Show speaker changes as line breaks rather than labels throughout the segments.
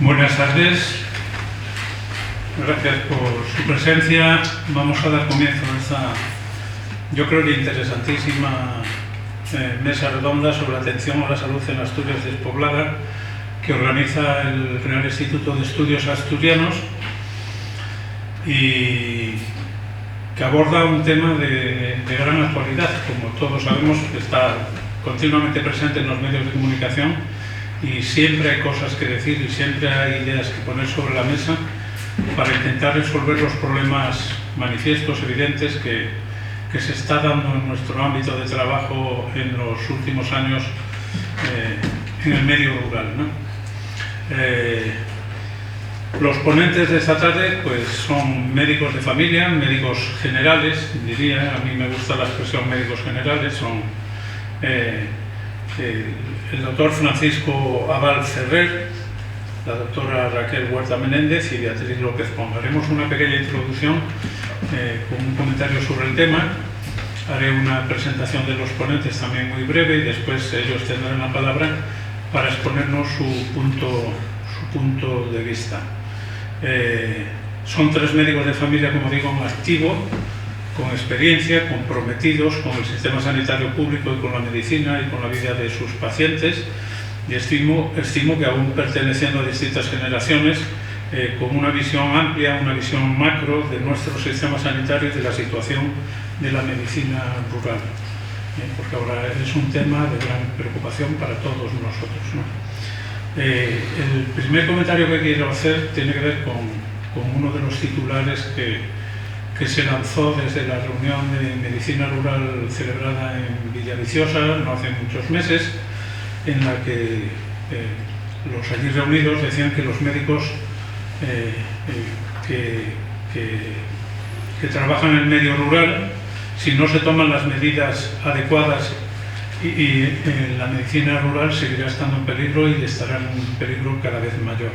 Buenas tardes, gracias por su presencia. Vamos a dar comienzo a esta, yo creo que interesantísima mesa redonda sobre atención a la salud en Asturias despoblada, que organiza el Real Instituto de Estudios Asturianos y que aborda un tema de gran actualidad. Como todos sabemos, está continuamente presente en los medios de comunicación y siempre hay cosas que decir y siempre hay ideas que poner sobre la mesa para intentar resolver los problemas manifiestos, evidentes, que se está dando en nuestro ámbito de trabajo en los últimos años en el medio rural, ¿no? Los ponentes de esta tarde pues, son médicos de familia, médicos generales, diría, a mí me gusta la expresión médicos generales, son el doctor Francisco Abal Ferrer, la doctora Raquel Huerta Menéndez y Beatriz López Ponga. Haremos una pequeña introducción con un comentario sobre el tema. Haré una presentación de los ponentes también muy breve y después ellos tendrán la palabra para exponernos su punto de vista. Son 3 médicos de familia, como digo, en activo, con experiencia, comprometidos con el sistema sanitario público y con la medicina y con la vida de sus pacientes, y estimo que aún perteneciendo a distintas generaciones, con una visión amplia, una visión macro de nuestro sistema sanitario y de la situación de la medicina rural, porque ahora es un tema de gran preocupación para todos nosotros, ¿no? El primer comentario que quiero hacer tiene que ver con uno de los titulares que se lanzó desde la reunión de medicina rural celebrada en Villaviciosa no hace muchos meses, en la que los allí reunidos decían que los médicos que trabajan en el medio rural, si no se toman las medidas adecuadas, y la medicina rural seguirá estando en peligro y estará en un peligro cada vez mayor.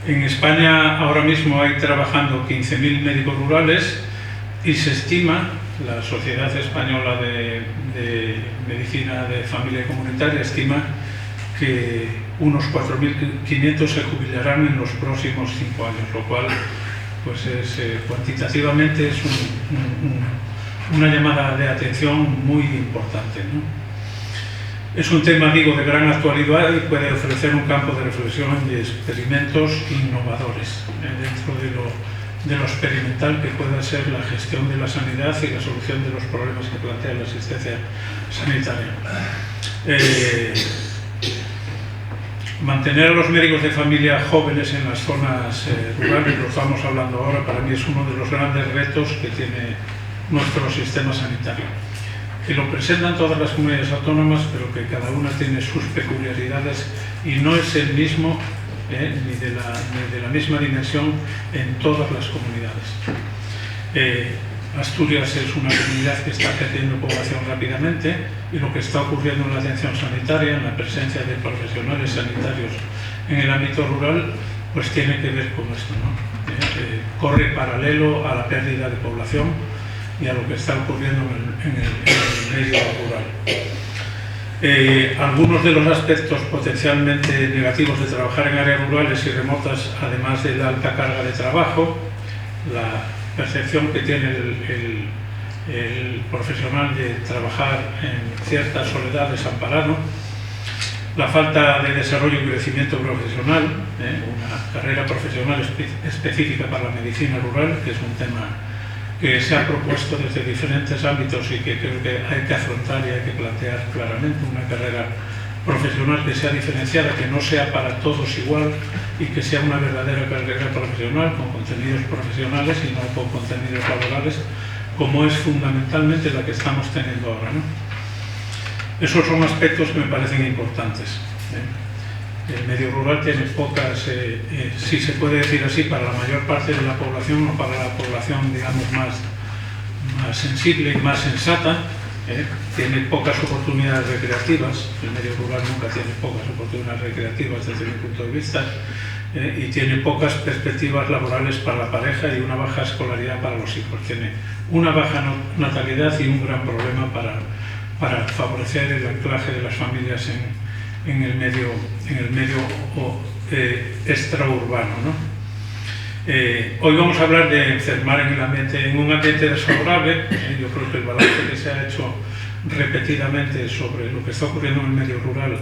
En España ahora mismo hay trabajando 15.000 médicos rurales y se estima, la Sociedad Española de Medicina de Familia y Comunitaria estima que unos 4.500 se jubilarán en los próximos 5 años, lo cual pues cuantitativamente es una llamada de atención muy importante, ¿no? Es un tema, digo, de gran actualidad y puede ofrecer un campo de reflexión y experimentos innovadores dentro de lo experimental que pueda ser la gestión de la sanidad y la solución de los problemas que plantea la asistencia sanitaria. Mantener a los médicos de familia jóvenes en las zonas rurales, lo estamos hablando ahora, para mí es uno de los grandes retos que tiene nuestro sistema sanitario, que lo presentan todas las comunidades autónomas, pero que cada una tiene sus peculiaridades y no es el mismo, ni de la misma dimensión en todas las comunidades. Asturias es una comunidad que está perdiendo población rápidamente y lo que está ocurriendo en la atención sanitaria, en la presencia de profesionales sanitarios en el ámbito rural, pues tiene que ver con esto, ¿no? Corre paralelo a la pérdida de población y a lo que está ocurriendo en el medio rural. Algunos de los aspectos potencialmente negativos de trabajar en áreas rurales y remotas, además de la alta carga de trabajo, la percepción que tiene el profesional de trabajar en cierta soledad desamparado, la falta de desarrollo y crecimiento profesional, una carrera profesional específica para la medicina rural, que es un tema que se ha propuesto desde diferentes ámbitos y que creo que hay que afrontar y hay que plantear claramente, una carrera profesional que sea diferenciada, que no sea para todos igual y que sea una verdadera carrera profesional con contenidos profesionales y no con contenidos laborales, como es fundamentalmente la que estamos teniendo ahora, ¿no? Esos son aspectos que me parecen importantes. El medio rural tiene pocas, si se puede decir así, para la mayor parte de la población o para la población, digamos, más sensible y más sensata, tiene pocas oportunidades recreativas. El medio rural nunca tiene pocas oportunidades recreativas desde mi punto de vista, y tiene pocas perspectivas laborales para la pareja y una baja escolaridad para los hijos. Tiene una baja natalidad y un gran problema para favorecer el anclaje de las familias en el medio extraurbano, ¿no? Hoy vamos a hablar de enfermar en un ambiente desfavorable. Yo creo que el balance que se ha hecho repetidamente sobre lo que está ocurriendo en el medio rural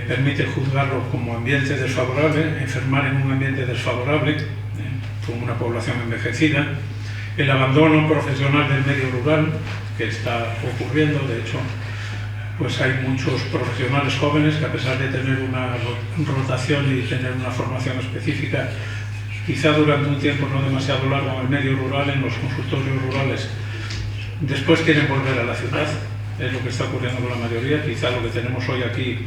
permite juzgarlo como ambiente desfavorable, enfermar en un ambiente desfavorable, con una población envejecida, el abandono profesional del medio rural que está ocurriendo. De hecho, pues hay muchos profesionales jóvenes que, a pesar de tener una rotación y tener una formación específica, quizá durante un tiempo no demasiado largo en el medio rural, en los consultorios rurales, después quieren volver a la ciudad. Es lo que está ocurriendo con la mayoría. Quizá lo que tenemos hoy aquí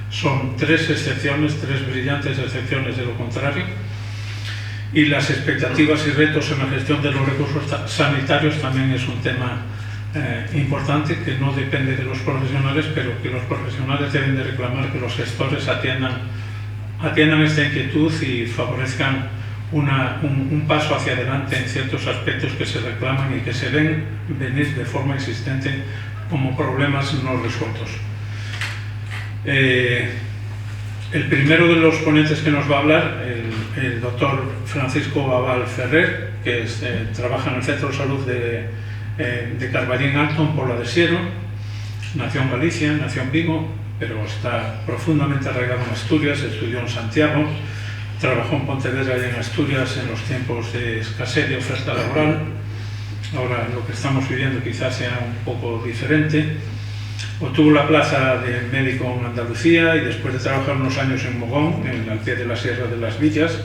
son 3 excepciones, 3 brillantes excepciones de lo contrario. Y las expectativas y retos en la gestión de los recursos sanitarios también es un tema importante, que no depende de los profesionales, pero que los profesionales deben de reclamar que los gestores atiendan esta inquietud y favorezcan un paso hacia adelante en ciertos aspectos que se reclaman y que se ven venir de forma insistente como problemas no resueltos. El primero de los ponentes que nos va a hablar, el doctor Francisco Abal Ferrer, que trabaja en el Centro de Salud de Carballín Alto, en Pola de Siero. Nació en Galicia, nació en Vigo, pero está profundamente arraigado en Asturias. Estudió en Santiago, trabajó en Pontevedra y en Asturias en los tiempos de escasez de oferta laboral. Ahora lo que estamos viviendo quizás sea un poco diferente. Obtuvo la plaza de médico en Andalucía y, después de trabajar unos años en Mogón, al pie de la Sierra de las Villas,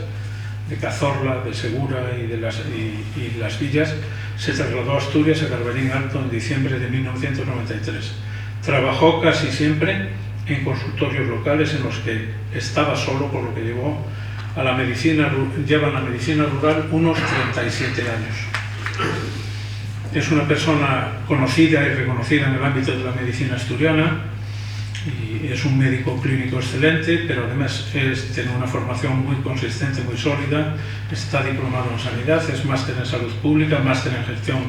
de Cazorla, de Segura y Las Villas, se trasladó a Asturias, a Carballín Alto, en diciembre de 1993. Trabajó casi siempre en consultorios locales en los que estaba solo, por lo que lleva en la medicina rural unos 37 años. Es una persona conocida y reconocida en el ámbito de la medicina asturiana y es un médico clínico excelente, pero además tiene una formación muy consistente, muy sólida. Está diplomado en sanidad, es máster en salud pública, máster en gestión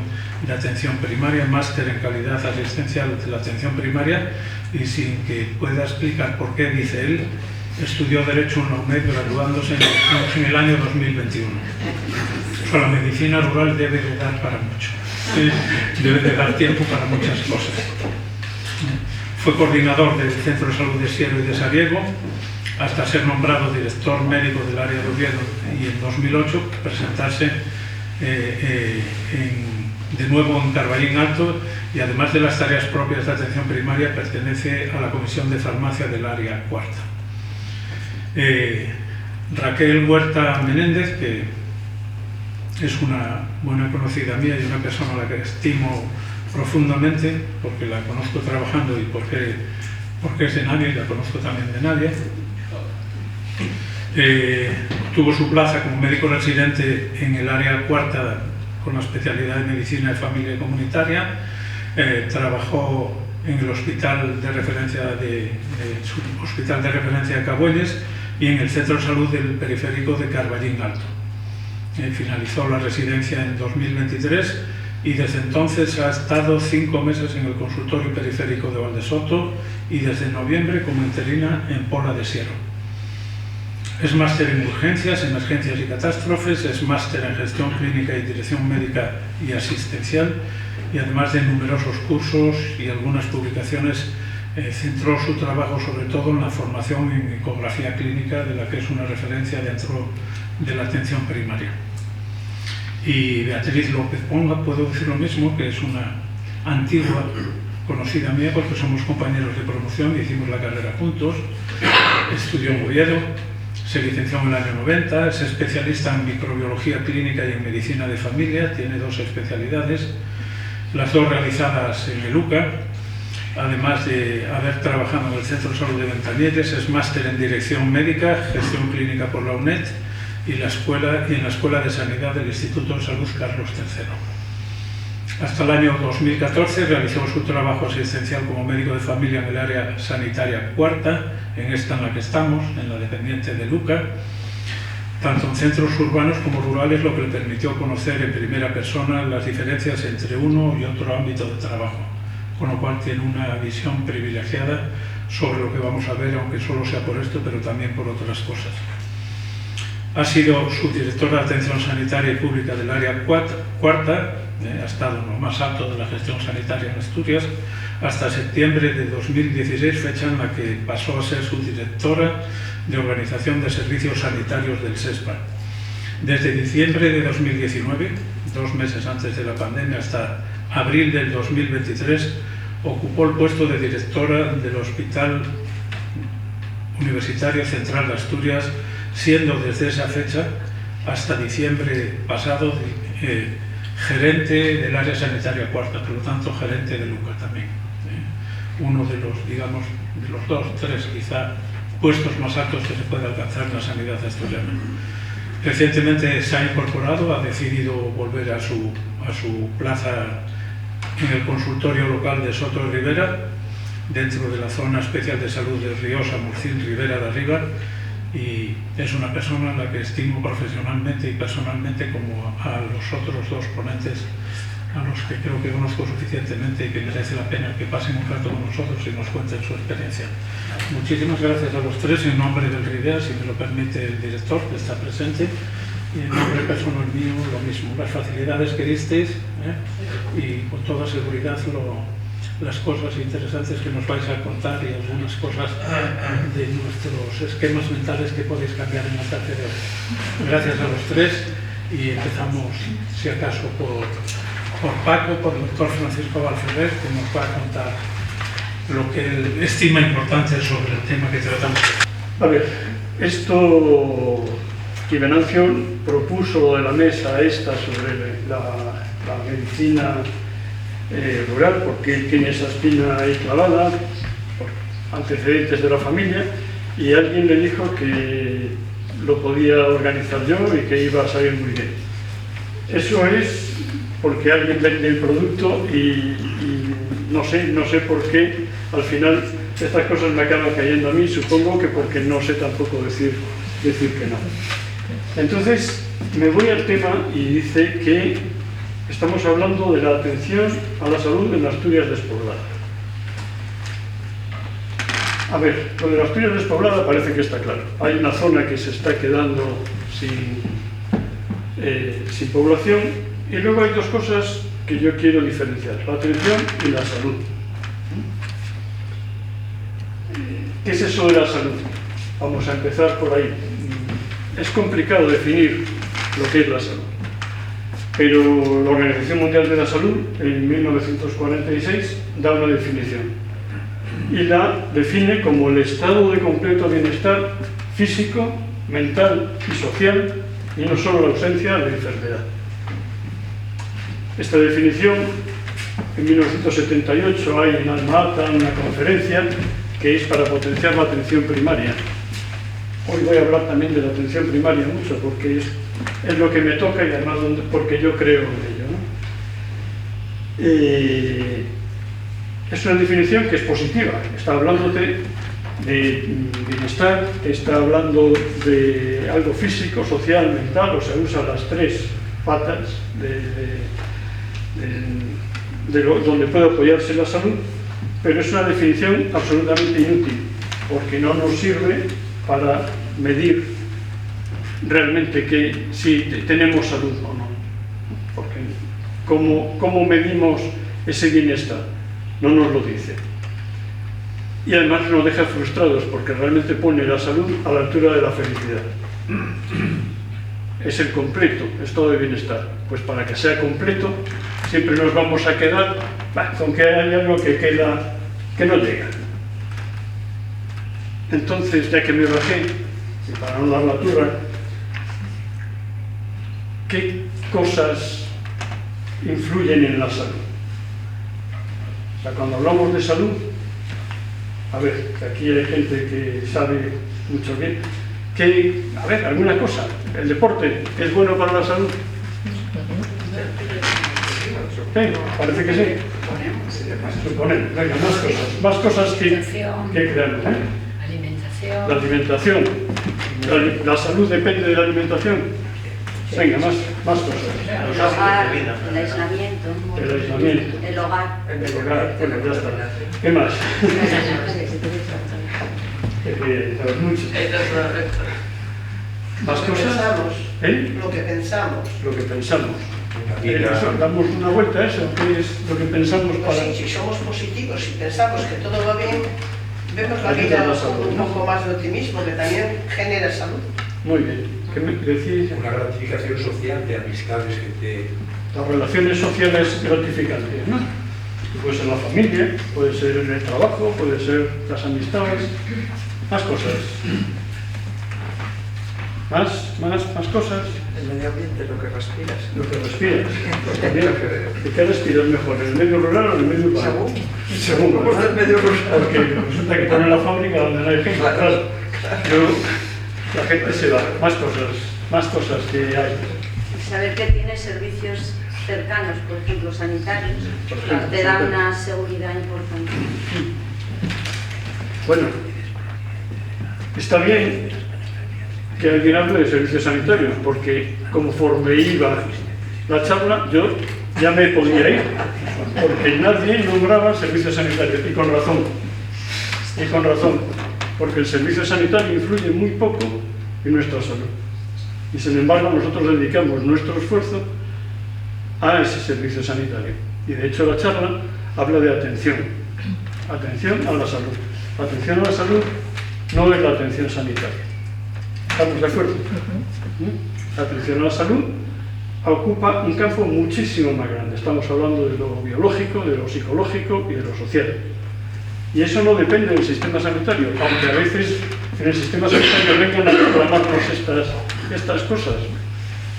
de atención primaria, máster en calidad asistencial de la atención primaria, y sin que pueda explicar por qué, dice él, estudió Derecho en la UNED, graduándose en el año 2021. O sea, la medicina rural debe de dar para mucho. Debe de dar tiempo para muchas cosas. Fue coordinador del Centro de Salud de Siero y de Sariego hasta ser nombrado director médico del área de Oviedo, y en 2008 presentarse de nuevo en Carballín Alto, y además de las tareas propias de atención primaria pertenece a la Comisión de Farmacia del área cuarta. Raquel Huerta Menéndez, que es una buena conocida mía y una persona a la que estimo profundamente, porque la conozco trabajando y porque es de Navia, y la conozco también de Navia. Tuvo su plaza como médico residente en el área cuarta con la especialidad de medicina de familia y comunitaria. Trabajó en el hospital de referencia de Cabuelles y en el Centro de Salud del Periférico de Carballín Alto. Finalizó la residencia en 2023 y desde entonces ha estado 5 meses en el consultorio periférico de Valdesoto y desde noviembre como interina en Pola de Siero. Es máster en urgencias, emergencias y catástrofes, es máster en gestión clínica y dirección médica y asistencial, y además de numerosos cursos y algunas publicaciones, centró su trabajo sobre todo en la formación en ecografía clínica, de la que es una referencia dentro de la atención primaria. Y Beatriz López Ponga, puedo decir lo mismo, que es una antigua conocida mía, porque somos compañeros de promoción y hicimos la carrera juntos. Estudió en Oviedo, se licenció en el año 90, es especialista en microbiología clínica y en medicina de familia, tiene 2 especialidades, las 2 realizadas en el UCA. Además de haber trabajado en el Centro de Salud de Ventanieres, es máster en dirección médica, gestión clínica por la UNED y en la Escuela de Sanidad del Instituto de Salud Carlos III. Hasta el año 2014 realizó su trabajo asistencial como médico de familia en el área sanitaria cuarta, en esta en la que estamos, en la dependiente de Luca, tanto en centros urbanos como rurales, lo que le permitió conocer en primera persona las diferencias entre uno y otro ámbito de trabajo, con lo cual tiene una visión privilegiada sobre lo que vamos a ver, aunque solo sea por esto, pero también por otras cosas. Ha sido subdirectora de Atención Sanitaria y Pública del Área Cuarta, ha estado en lo más alto de la gestión sanitaria en Asturias, hasta septiembre de 2016, fecha en la que pasó a ser subdirectora de Organización de Servicios Sanitarios del SESPA. Desde diciembre de 2019, 2 meses antes de la pandemia, hasta abril del 2023, ocupó el puesto de directora del Hospital Universitario Central de Asturias, siendo desde esa fecha hasta diciembre pasado gerente del área sanitaria cuarta, por lo tanto gerente de LUCA también. Uno de los, digamos, de los 2, 3 quizá puestos más altos que se puede alcanzar en la sanidad asturiana. Recientemente se ha incorporado, ha decidido volver a su plaza en el consultorio local de Soto de Ribera, dentro de la zona especial de salud de Riosa, Murcín, Ribera de Arriba, y es una persona a la que estimo profesionalmente y personalmente, como a los otros 2 ponentes a los que creo que conozco suficientemente y que merece la pena que pasen un rato con nosotros y nos cuenten su experiencia. Muchísimas gracias a los 3 en nombre del RIDEA, si me lo permite el director que está presente, y en nombre personal mío lo mismo, las facilidades que disteis y con toda seguridad las cosas interesantes que nos vais a contar y algunas cosas de nuestros esquemas mentales que podéis cambiar en la tarde de hoy. Gracias a los 3 y empezamos, si acaso, por Paco, por el doctor Francisco Valferrer, que nos va a contar lo que él estima importante sobre el tema que tratamos.
A ver, esto que Venancio propuso de la mesa esta sobre la medicina rural, porque él tiene esa espina ahí clavada, por antecedentes de la familia, y alguien le dijo que lo podía organizar yo y que iba a salir muy bien. Eso es porque alguien vende el producto y no sé por qué al final estas cosas me acaban cayendo a mí, supongo que porque no sé tampoco decir que no. Entonces me voy al tema y dice que estamos hablando de la atención a la salud en Asturias despoblada. A ver, lo de la Asturias despoblada parece que está claro. Hay una zona que se está quedando sin población. Y luego hay 2 cosas que yo quiero diferenciar, la atención y la salud. ¿Qué es eso de la salud? Vamos a empezar por ahí. Es complicado definir lo que es la salud, pero la Organización Mundial de la Salud en 1946 da una definición y la define como el estado de completo bienestar físico, mental y social, y no solo la ausencia de enfermedad. Esta definición, en 1978 hay en Alma Ata una conferencia que es para potenciar la atención primaria. Hoy voy a hablar también de la atención primaria mucho, porque es lo que me toca y además porque yo creo en ello, ¿no? Es una definición que es positiva, está hablándote de bienestar, está hablando de algo físico, social, mental, o sea, usa las 3 patas donde puede apoyarse la salud, pero es una definición absolutamente inútil, porque no nos sirve para medir realmente que si tenemos salud o no. Porque ¿cómo medimos ese bienestar? No nos lo dice. Y además nos deja frustrados, porque realmente pone la salud a la altura de la felicidad. Es el completo estado de bienestar. Pues para que sea completo, siempre nos vamos a quedar con que hay algo que no llega. Entonces, ya que me bajé, y para no dar la turra, ¿qué cosas influyen en la salud? O sea, cuando hablamos de salud, a ver, aquí hay gente que sabe mucho bien, a ver, alguna cosa, ¿el deporte es bueno para la salud? Parece que sí. Suponemos. Venga, más cosas que creamos. La alimentación. La salud depende de la alimentación. Venga, más cosas.
El hogar, el aislamiento.
El hogar.
El hogar.
Bueno, ya está. ¿Qué más? que sabes mucho. ¿Más cosas?
Lo que pensamos.
Lo que pensamos. Eso, damos una vuelta a eso, ¿qué es lo que pensamos para...?
Si somos positivos, si pensamos que todo va bien, vemos la vida con un poco más de optimismo, que también genera salud.
Muy bien. ¿Qué me decís?
Una gratificación social de amistades que te...
Las relaciones sociales gratificantes, ¿no? Puede ser la familia, puede ser el trabajo, puede ser las amistades, más cosas. Más cosas.
El medio ambiente, lo que respiras.
Lo que respiras. ¿De qué respiras mejor? ¿En el medio rural o en el medio urbano? Según.
Vamos del medio rural.
Porque resulta que ponen la fábrica donde no hay gente. Claro. La gente se va. Más cosas que hay.
Saber que tiene servicios cercanos, por ejemplo, sanitarios, te da una seguridad importante.
Bueno, está bien que alguien hable de servicios sanitarios, porque conforme iba la charla, yo ya me podía ir, porque nadie nombraba servicios sanitarios, y con razón, porque el servicio sanitario influye muy poco en nuestra salud, y sin embargo nosotros dedicamos nuestro esfuerzo a ese servicio sanitario, y de hecho la charla habla de atención a la salud. La atención a la salud no es la atención sanitaria. ¿Estamos de acuerdo? La atención a la salud ocupa un campo muchísimo más grande. Estamos hablando de lo biológico, de lo psicológico y de lo social. Y eso no depende del sistema sanitario, aunque a veces en el sistema sanitario vengan a reclamarnos estas cosas.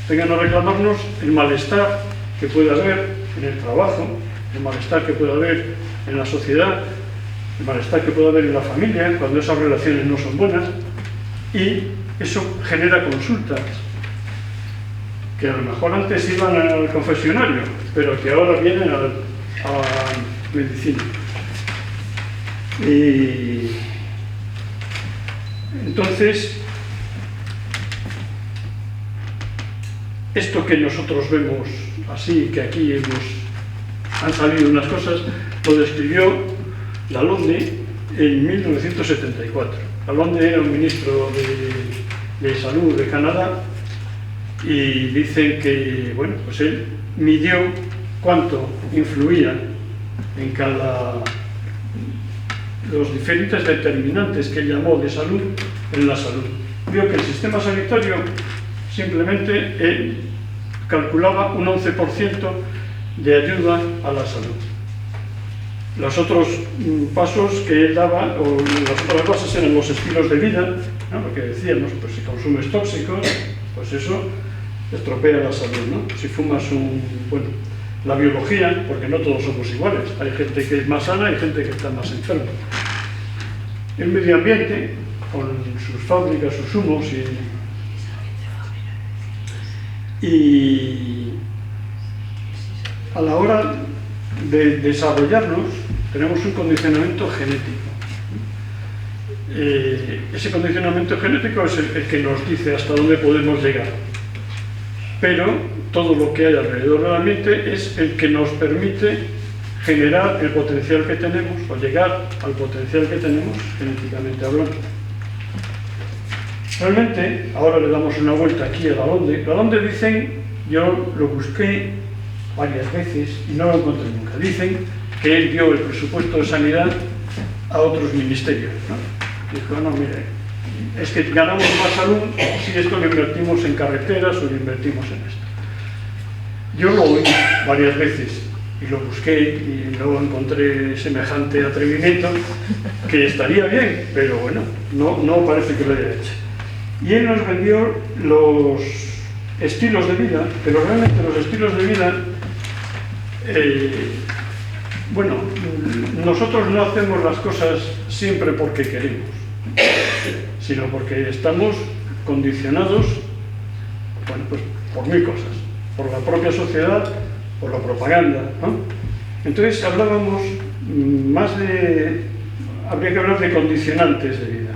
Vengan a reclamarnos el malestar que puede haber en el trabajo, el malestar que puede haber en la sociedad, el malestar que puede haber en la familia, cuando esas relaciones no son buenas, y eso genera consultas, que a lo mejor antes iban al confesionario, pero que ahora vienen a medicina. Y entonces, esto que nosotros vemos así, que aquí han salido unas cosas, lo describió Lalonde en 1974. Lalonde era un ministro de salud de Canadá, y dicen que, bueno, pues él midió cuánto influía en los diferentes determinantes que él llamó de salud en la salud. Vio que el sistema sanitario simplemente calculaba un 11% de ayuda a la salud. Los otros pasos que él daba, o las otras bases, eran los estilos de vida, ¿no? Lo que decíamos, pues si consumes tóxicos, pues eso estropea la salud, ¿no? Si fumas la biología, porque no todos somos iguales, hay gente que es más sana y gente que está más enferma. El medio ambiente, con sus fábricas, sus humos y a la hora de desarrollarnos tenemos un condicionamiento genético. Ese condicionamiento genético es el que nos dice hasta dónde podemos llegar, pero todo lo que hay alrededor del ambiente es el que nos permite generar el potencial que tenemos o llegar al potencial que tenemos genéticamente hablando. Realmente, ahora le damos una vuelta aquí a Lalonde. Lalonde dicen, yo lo busqué varias veces y no lo encontré nunca. Dicen que él dio el presupuesto de sanidad a otros ministerios, ¿no? Dijo, no, mire, es que ganamos más salud si esto lo invertimos en carreteras o lo invertimos en esto. Yo lo oí varias veces y lo busqué y no encontré semejante atrevimiento, que estaría bien, pero bueno, no parece que lo haya hecho. Y él nos vendió los estilos de vida, pero realmente los estilos de vida, bueno, nosotros no hacemos las cosas siempre porque queremos, sino porque estamos condicionados, bueno, pues por mil cosas, por la propia sociedad, por la propaganda, ¿no? Entonces hablábamos habría que hablar de condicionantes de vida.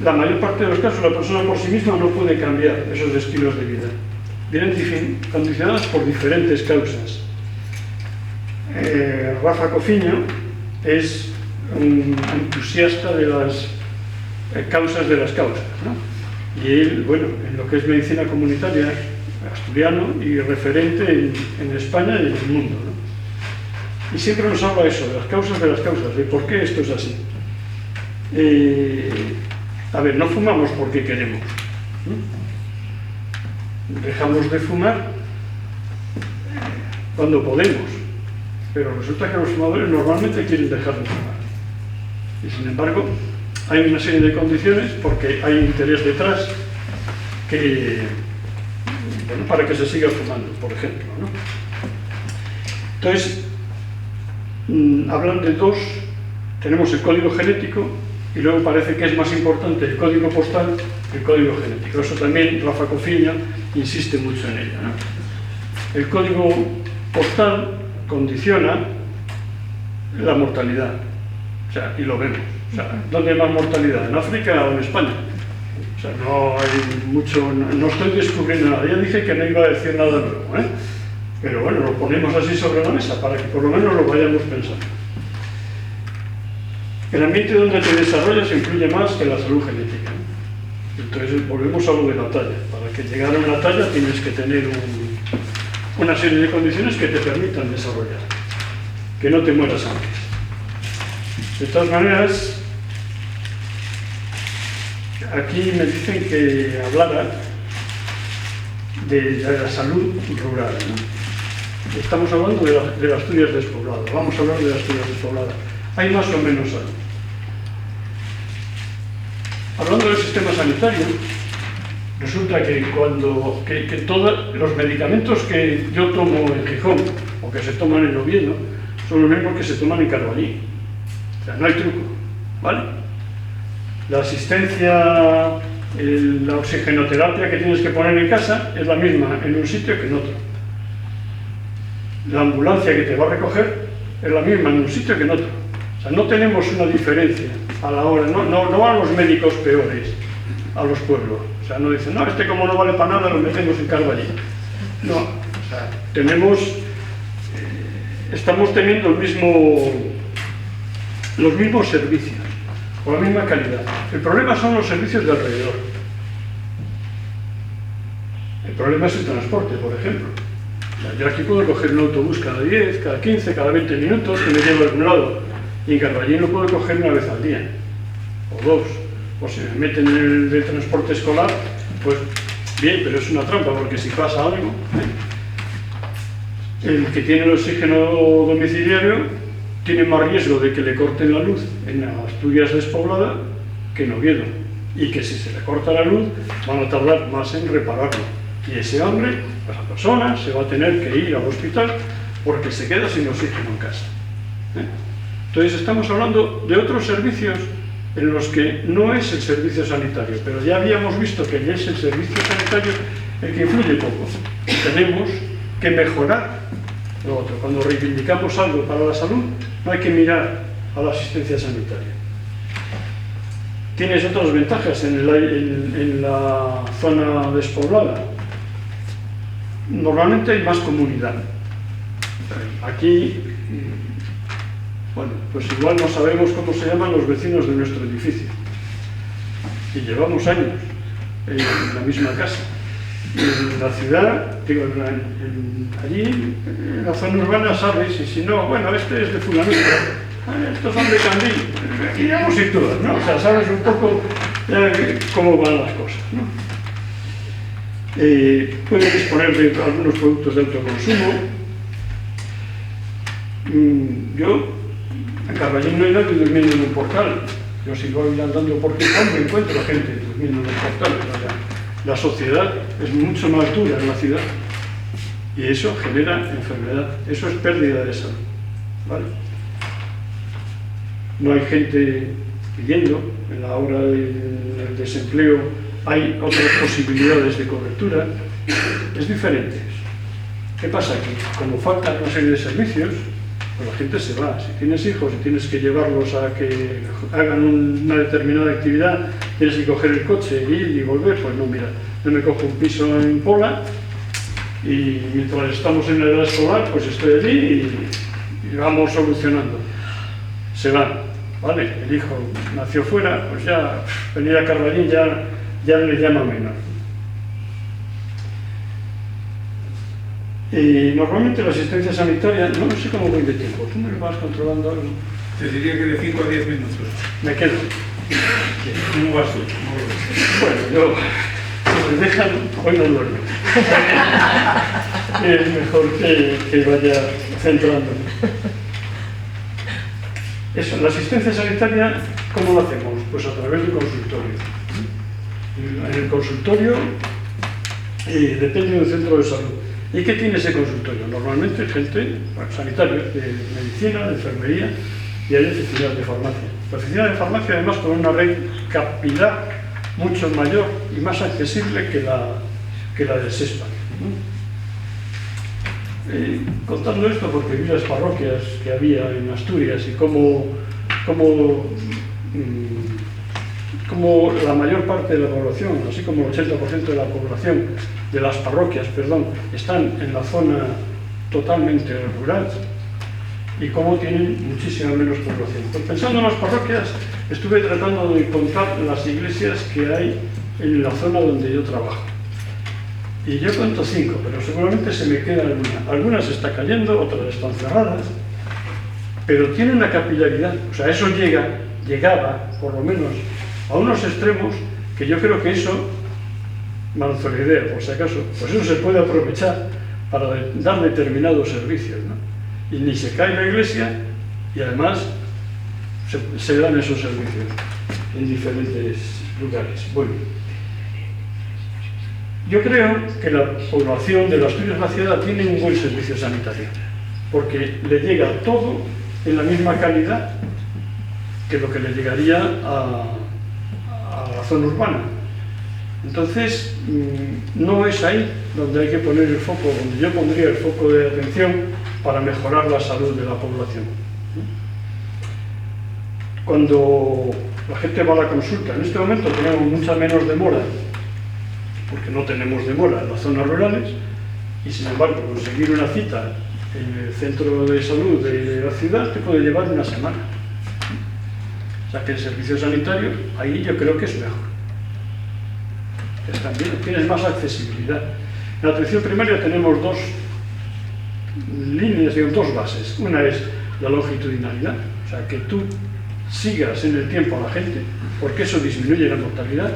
La mayor parte de los casos la persona por sí misma no puede cambiar esos estilos de vida. Vienen condicionadas por diferentes causas. Rafa Cofiño es un entusiasta de las causas de las causas, ¿no? Y él, bueno, en lo que es medicina comunitaria, asturiano y referente en España y en el mundo, ¿no? Y siempre nos habla eso, de las causas, de por qué esto es así. A ver, no fumamos porque queremos, ¿no? Dejamos de fumar cuando podemos, pero resulta que los fumadores normalmente quieren dejar de fumar. Y sin embargo, hay una serie de condiciones porque hay interés detrás que, bueno, para que se siga fumando, por ejemplo, ¿no? Entonces, hablan de dos, tenemos el código genético y luego parece que es más importante el código postal que el código genético. Eso también Rafa Cofiño insiste mucho en ello, ¿no? El código postal condiciona la mortalidad, o sea, y lo vemos. O sea, ¿dónde hay más mortalidad? ¿En África o en España? O sea, no hay mucho, no estoy descubriendo nada. Ya dije que no iba a decir nada nuevo, ¿eh? Pero bueno, lo ponemos así sobre la mesa para que por lo menos lo vayamos pensando. El ambiente donde te desarrollas influye más que la salud genética, ¿no? Entonces volvemos a lo de la talla. Para que llegar a una talla tienes que tener una serie de condiciones que te permitan desarrollar, que no te mueras antes. De todas maneras, aquí me dicen que hablara de la salud rural, ¿no? Estamos hablando de la Asturias despoblada. Vamos a hablar de la Asturias despoblada. Hay más o menos algo. Hablando del sistema sanitario, resulta que todos los medicamentos que yo tomo en Gijón o que se toman en Oviedo son los mismos que se toman en Carballí. O sea, no hay truco, ¿vale? La asistencia, la oxigenoterapia que tienes que poner en casa es la misma en un sitio que en otro. La ambulancia que te va a recoger es la misma en un sitio que en otro. O sea, no tenemos una diferencia a la hora, no van los médicos peores a los pueblos. O sea, no dicen, no, este como no vale para nada lo metemos en Carballí. No, o sea, estamos teniendo los mismos servicios, con la misma calidad. El problema son los servicios de alrededor. El problema es el transporte, por ejemplo. O sea, yo aquí puedo coger un autobús cada 10, cada 15, cada 20 minutos que me lleva a algún lado. Y en Carballí lo puedo coger una vez al día, o dos. O si me meten en el transporte escolar, pues bien, pero es una trampa, porque si pasa algo, el que tiene el oxígeno domiciliario tiene más riesgo de que le corten la luz en Asturias despoblada que en Oviedo, y que si se le corta la luz van a tardar más en repararlo, y ese hombre, esa persona, se va a tener que ir al hospital porque se queda sin oxígeno en casa. Entonces estamos hablando de otros servicios en los que no es el servicio sanitario, pero ya habíamos visto que es el servicio sanitario el que influye poco. Tenemos que mejorar lo otro. Cuando reivindicamos algo para la salud, no hay que mirar a la asistencia sanitaria. Tienes otras ventajas en la zona despoblada. Normalmente hay más comunidad. Aquí, bueno, pues igual no sabemos cómo se llaman los vecinos de nuestro edificio. Y llevamos años en la misma casa. En la ciudad, digo, allí, en la zona urbana sabes, y si no, bueno, este es de fulanito, estos son de Candil, y vamos a ir todos, ¿no? O sea, sabes un poco cómo van las cosas, ¿no? Puedes disponer de algunos productos de autoconsumo. Yo, en Carballí no hay nadie durmiendo en un portal. Yo si voy andando por Gijón me encuentro gente durmiendo en los portales. O sea, la sociedad es mucho más dura en la ciudad y eso genera enfermedad, eso es pérdida de salud, ¿vale? No hay gente pidiendo, en la hora del desempleo hay otras posibilidades de cobertura, es diferente. ¿Qué pasa? Que como faltan una serie de servicios, pues la gente se va. Si tienes hijos y tienes que llevarlos a que hagan una determinada actividad, tienes que coger el coche, ir y volver, pues no, mira, yo me cojo un piso en Pola y mientras estamos en la edad escolar, pues estoy allí y vamos solucionando. Se van. ¿vale? El hijo nació fuera, pues ya venir a Carbalín ya le llama menor. Y normalmente la asistencia sanitaria, no sé cómo voy de tiempo, ¿tú me lo vas controlando algo?
Te diría que de 5 a 10 minutos.
Me quedo.
¿Cómo vas tú?
Bueno, yo, si me dejan, hoy no duermo. Es mejor que vaya centrándome. Eso, la asistencia sanitaria, ¿cómo lo hacemos? Pues a través del consultorio. En el consultorio depende de un centro de salud. ¿Y qué tiene ese consultorio? Normalmente gente, sanitaria, de medicina, de enfermería, y hay oficinas de farmacia. La oficina de farmacia, además, con una red capilar mucho mayor y más accesible que la del SESPA. Contando esto porque vi las parroquias que había en Asturias y cómo la mayor parte de la población, así como el 80% de la población, de las parroquias, perdón, están en la zona totalmente rural y cómo tienen muchísima menos población. Pues pensando en las parroquias, estuve tratando de contar las iglesias que hay en la zona donde yo trabajo. Y yo cuento 5, pero seguramente se me queda alguna. Algunas se está cayendo, otras están cerradas, pero tienen una capilaridad. O sea, eso llegaba, por lo menos, a unos extremos que yo creo que eso, me lanzo la idea, por si acaso, pues eso se puede aprovechar para dar determinados servicios, ¿no? Y ni se cae la iglesia y además se dan esos servicios en diferentes lugares. Bueno, yo creo que la población de la Asturias vaciada tiene un buen servicio sanitario, porque le llega todo en la misma calidad que lo que le llegaría a la zona urbana. Entonces, no es ahí donde hay que poner el foco, donde yo pondría el foco de atención para mejorar la salud de la población. Cuando la gente va a la consulta, en este momento tenemos mucha menos demora, porque no tenemos demora en las zonas rurales, y sin embargo conseguir una cita en el centro de salud de la ciudad te puede llevar una semana. O sea que el servicio sanitario ahí yo creo que es mejor. También tienes más accesibilidad. En la atención primaria tenemos dos líneas, digamos, dos bases. Una es la longitudinalidad, o sea que tú sigas en el tiempo a la gente, porque eso disminuye la mortalidad,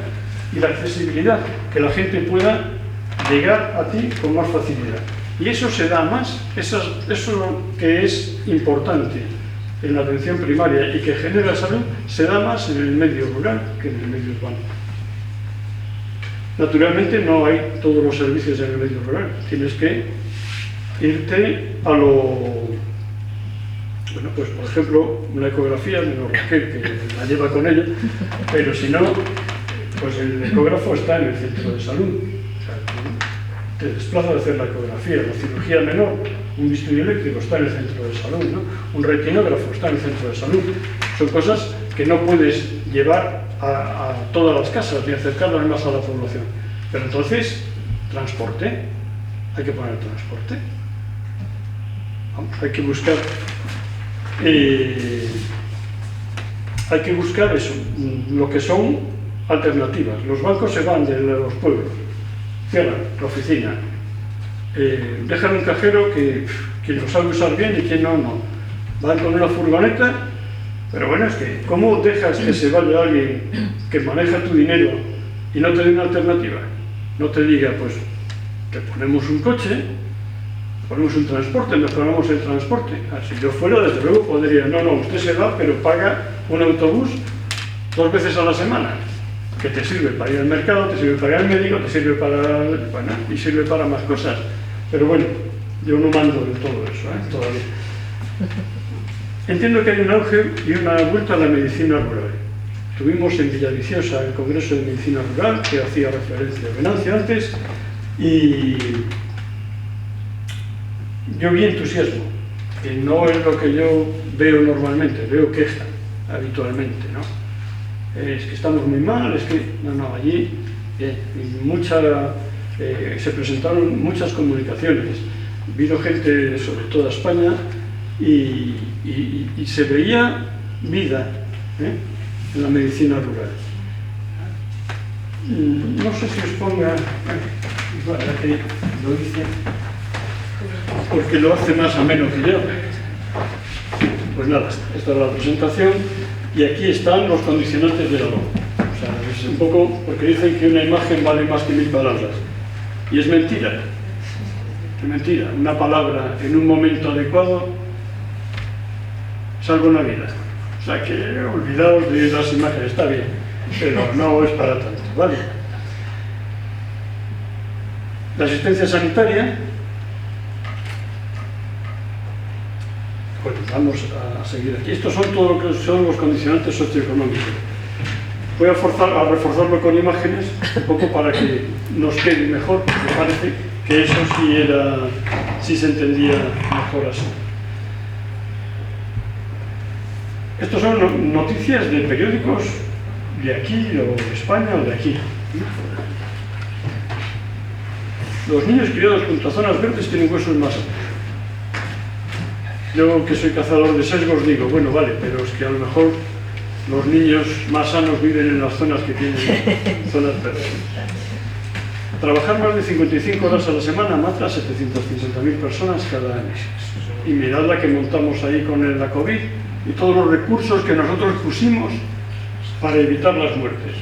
y la accesibilidad, que la gente pueda llegar a ti con más facilidad. Y eso se da más, eso que es importante en la atención primaria y que genera salud, se da más en el medio rural que en el medio urbano. Naturalmente no hay todos los servicios en el medio rural, tienes que irte a lo... Bueno, pues por ejemplo, una ecografía, menos Raquel, que la lleva con ella, pero si no, pues el ecógrafo está en el centro de salud. O sea, te desplazas a hacer la ecografía, la cirugía menor, un bisturí eléctrico está en el centro de salud, ¿no? Un retinógrafo está en el centro de salud. Son cosas que no puedes llevar a todas las casas ni acercarlas más a la población. Pero entonces, transporte, hay que poner transporte. Vamos, hay que buscar eso, lo que son alternativas. Los bancos se van de los pueblos, cierran la oficina, dejan un cajero que quien lo sabe usar bien y quien no. Van con una furgoneta, pero bueno, es que ¿cómo dejas que se vaya alguien que maneja tu dinero y no te dé una alternativa? No te diga, pues, te ponemos un coche, ponemos un transporte, mejoramos el transporte. Si yo fuera, desde luego podría, no, usted se va, pero paga un autobús 2 veces a la semana, que te sirve para ir al mercado, te sirve para ir al médico, te sirve para, bueno, y sirve para más cosas. Pero bueno, yo no mando de todo eso, todavía. Entiendo que hay un auge y una vuelta a la medicina rural. Tuvimos en Villaviciosa el Congreso de Medicina Rural, que hacía referencia a Venancio antes, y yo vi entusiasmo, que no es lo que yo veo normalmente, veo queja habitualmente, ¿no? Es que estamos muy mal, es que... No, allí se presentaron muchas comunicaciones, vino gente sobre toda España y se veía vida, en la medicina rural. No sé si os ponga, para que lo dice, porque lo hace más ameno que yo. Pues nada, esta es la presentación y aquí están los condicionantes de la LOM. O sea, es un poco porque dicen que una imagen vale más que 1000 palabras. Y es mentira. Es mentira. Una palabra en un momento adecuado salva una vida. O sea que olvidaos de las imágenes, está bien, pero no es para tanto, ¿vale? La asistencia sanitaria. Bueno, vamos a seguir aquí. Estos son todo lo que son los condicionantes socioeconómicos. Voy a reforzarlo con imágenes, un poco para que nos quede mejor, me parece que eso sí se entendía mejor así. Estos son noticias de periódicos de aquí, o de España, o de aquí. Los niños criados junto a zonas verdes tienen huesos más sanos. Yo, que soy cazador de sesgos, digo, bueno, vale, pero es que a lo mejor los niños más sanos viven en las zonas que tienen zonas verdes. Trabajar más de 55 horas a la semana mata a 750.000 personas cada año. Y mirad la que montamos ahí con la COVID y todos los recursos que nosotros pusimos para evitar las muertes.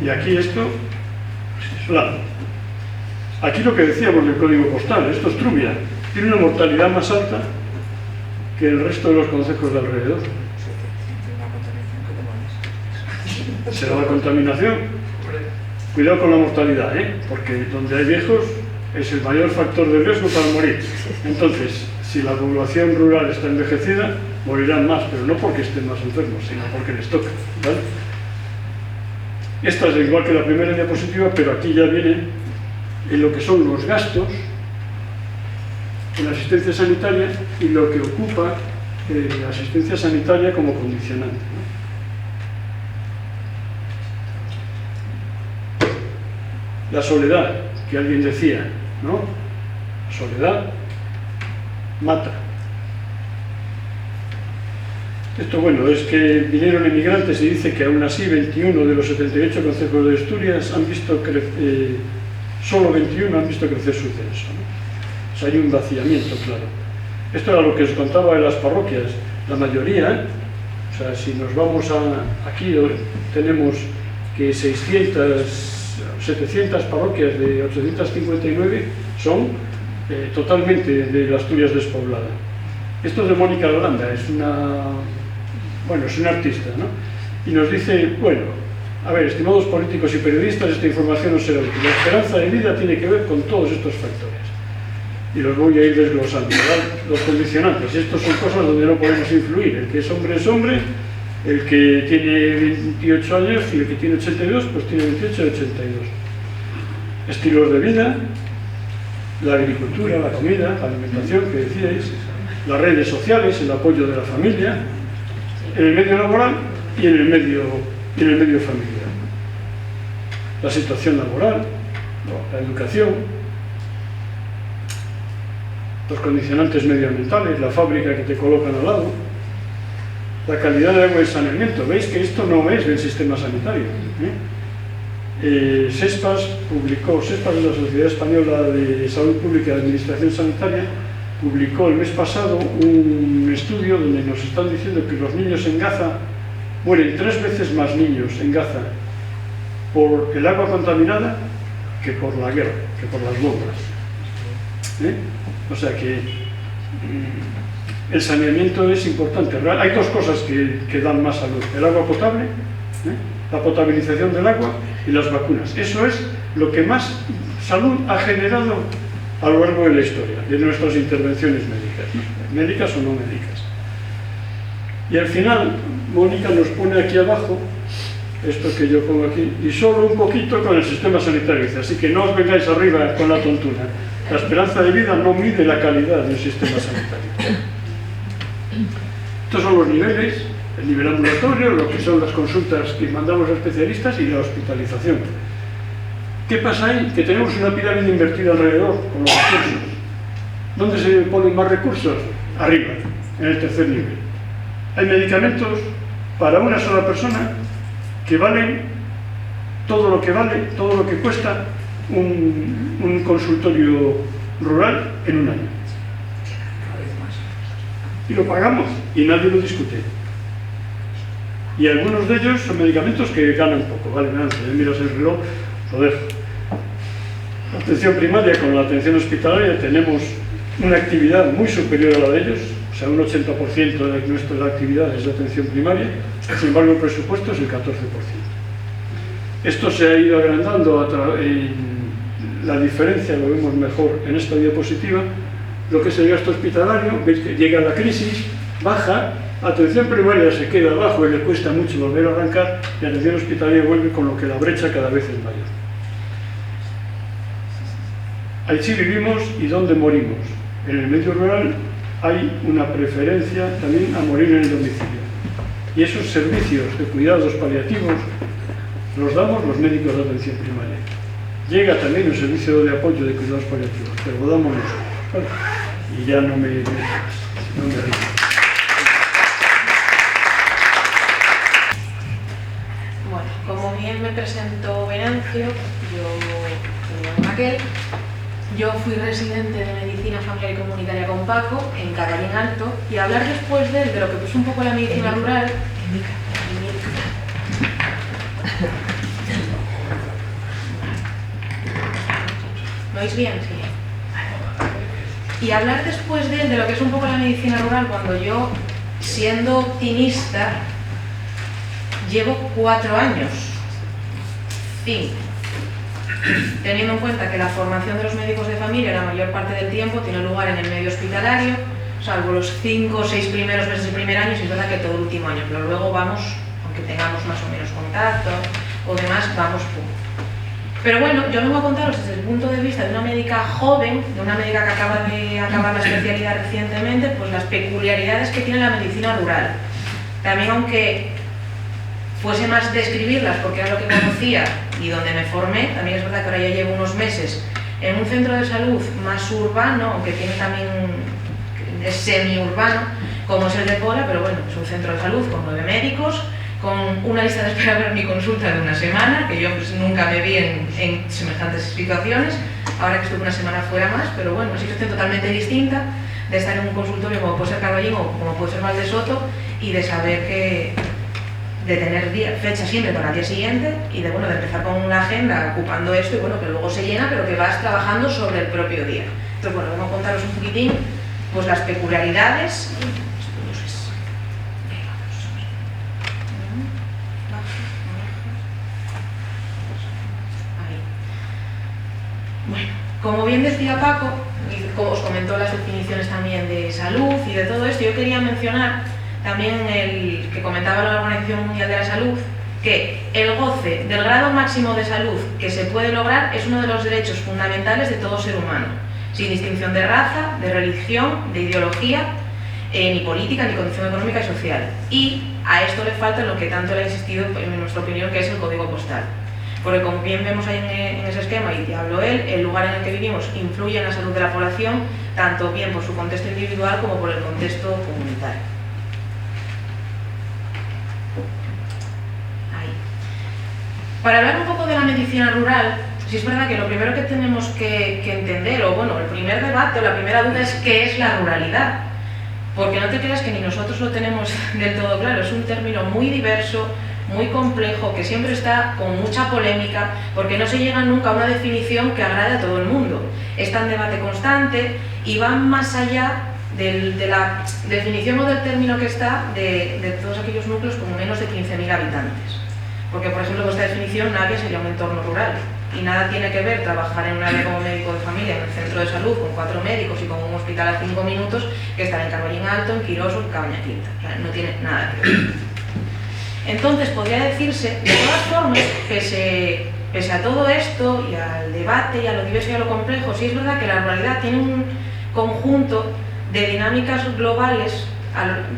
Y aquí esto es plano. Aquí lo que decíamos del código postal, esto es Trubia, tiene una mortalidad más alta que el resto de los concejos de alrededor. ¿Será la contaminación? Cuidado con la mortalidad, porque donde hay viejos es el mayor factor de riesgo para morir. Entonces, si la población rural está envejecida, morirán más, pero no porque estén más enfermos, sino porque les toca, ¿vale? Esta es igual que la primera diapositiva, pero aquí ya viene en lo que son los gastos en la asistencia sanitaria y lo que ocupa la asistencia sanitaria como condicionante, ¿no? La soledad, que alguien decía, ¿no? La soledad mata. Esto, bueno, es que vinieron emigrantes y dice que aún así 21 de los 78 concejos de Asturias han visto solo 21 han visto crecer su censo, ¿no? O sea, hay un vaciamiento, claro. Esto era lo que os contaba de las parroquias. La mayoría, o sea, si nos vamos aquí tenemos que 700 parroquias de 859 son totalmente de las Asturias despoblada. Esto es de Mónica Holanda, es una artista, ¿no? Y nos dice, bueno, a ver, estimados políticos y periodistas, esta información no será útil. La esperanza de vida tiene que ver con todos estos factores. Y los voy a ir desglosando, ¿verdad? Los condicionantes. Estos son cosas donde no podemos influir. El que es hombre, el que tiene 28 años y el que tiene 82, pues tiene 28 y 82. Estilos de vida, la agricultura, la comida, la alimentación, que decíais, las redes sociales, el apoyo de la familia, en el medio laboral y en el medio familiar. La situación laboral, la educación, los condicionantes medioambientales, la fábrica que te colocan al lado, la calidad de agua y saneamiento. Veis que esto no es del sistema sanitario. SESPAS es la Sociedad Española de Salud Pública y Administración Sanitaria, publicó el mes pasado un estudio donde nos están diciendo que los niños en Gaza mueren 3 veces más niños en Gaza por el agua contaminada que por la guerra, que por las bombas. O sea que el saneamiento es importante. Hay dos cosas que dan más salud: el agua potable, la potabilización del agua y las vacunas. Eso es lo que más salud ha generado a lo largo de la historia, de nuestras intervenciones médicas o no médicas. Y al final, Mónica nos pone aquí abajo, esto que yo pongo aquí, y solo un poquito con el sistema sanitario. Dice, así que no os vengáis arriba con la tontuna. La esperanza de vida no mide la calidad del sistema sanitario. Estos son los niveles, el nivel ambulatorio, lo que son las consultas que mandamos a especialistas y la hospitalización. ¿Qué pasa ahí? Que tenemos una pirámide invertida alrededor con los recursos. ¿Dónde se ponen más recursos? Arriba, en el tercer nivel. Hay medicamentos para una sola persona que valen todo lo que vale, todo lo que cuesta un consultorio rural en un año. Y lo pagamos y nadie lo discute. Y algunos de ellos son medicamentos que ganan poco, vale, miras el reloj, lo dejo. La atención primaria con la atención hospitalaria tenemos una actividad muy superior a la de ellos, o sea, un 80% de nuestra actividad es de atención primaria, sin embargo el presupuesto es el 14%. Esto se ha ido agrandando, la diferencia lo vemos mejor en esta diapositiva, lo que es el gasto hospitalario, veis que llega la crisis, baja, atención primaria se queda abajo y le cuesta mucho volver a arrancar, y atención hospitalaria vuelve, con lo que la brecha cada vez es mayor. Allí vivimos y ¿dónde morimos? En el medio rural hay una preferencia también a morir en el domicilio. Y esos servicios de cuidados paliativos los damos los médicos de atención primaria. Llega también el servicio de apoyo de cuidados paliativos, pero lo damos nosotros. ¿Vale? Y ya no me río.
Bueno, como bien me presentó Venancio, yo me llamo Raquel. Yo fui residente de Medicina Familiar y Comunitaria con Paco en Carolín Alto, y hablar después de él de lo que puso un poco la medicina rural. ¿Me oís bien? Sí. Y hablar después de él de lo que es un poco la medicina rural, cuando yo, siendo optimista, llevo 4 años, 5. Teniendo en cuenta que la formación de los médicos de familia la mayor parte del tiempo tiene lugar en el medio hospitalario, salvo los 5 o 6 primeros meses del primer año, y es verdad que todo el último año, pero luego vamos, aunque tengamos más o menos contacto o demás, vamos pum. Pero bueno, yo vengo a contaros desde el punto de vista de una médica joven, de una médica que acaba de acabar la especialidad recientemente, pues las peculiaridades que tiene la medicina rural. También, aunque fuese más describirlas porque era lo que conocía y donde me formé, también es verdad que ahora ya llevo unos meses en un centro de salud más urbano, aunque tiene también, es semi-urbano, como es el de Pola, pero bueno, es un centro de salud con 9 médicos, con una lista de espera para mi consulta de una semana, que yo pues nunca me vi en semejantes situaciones, ahora que estuve una semana fuera más, pero bueno, una situación totalmente distinta de estar en un consultorio como puede ser Carolín o como puede ser Valdesoto, y de saber que de tener fecha siempre para el día siguiente y de, bueno, de empezar con una agenda ocupando esto y bueno, que luego se llena, pero que vas trabajando sobre el propio día. Entonces, bueno, vamos a contaros un poquitín pues las peculiaridades. Bueno, como bien decía Paco, y como os comentó las definiciones también de salud y de todo esto, yo quería mencionar también el que comentaba la Organización Mundial de la Salud, que el goce del grado máximo de salud que se puede lograr es uno de los derechos fundamentales de todo ser humano, sin distinción de raza, de religión, de ideología, ni política, ni condición económica y social. Y a esto le falta lo que tanto le ha insistido, en nuestra opinión, que es el código postal. Porque como bien vemos ahí en ese esquema, y te habló él, el lugar en el que vivimos influye en la salud de la población, tanto bien por su contexto individual como por el contexto comunitario. Ahí. Para hablar un poco de la medicina rural, sí es verdad que lo primero que tenemos que entender, o bueno, el primer debate o la primera duda es ¿qué es la ruralidad? Porque no te creas que ni nosotros lo tenemos del todo claro, es un término muy diverso, muy complejo, que siempre está con mucha polémica, porque no se llega nunca a una definición que agrade a todo el mundo. Está en debate constante y va más allá de la definición o del término que está de todos aquellos núcleos con menos de 15.000 habitantes. Porque, por ejemplo, con esta definición, Navia sería un entorno rural y nada tiene que ver trabajar en un área como médico de familia en el centro de salud con 4 médicos y con un hospital a 5 minutos que estar en Carolín Alto, en Quirós o en Cabaña Quinta. O sea, no tiene nada que ver. Entonces, podría decirse, de todas formas, pese a todo esto y al debate y a lo diverso y a lo complejo, sí es verdad que la ruralidad tiene un conjunto de dinámicas globales,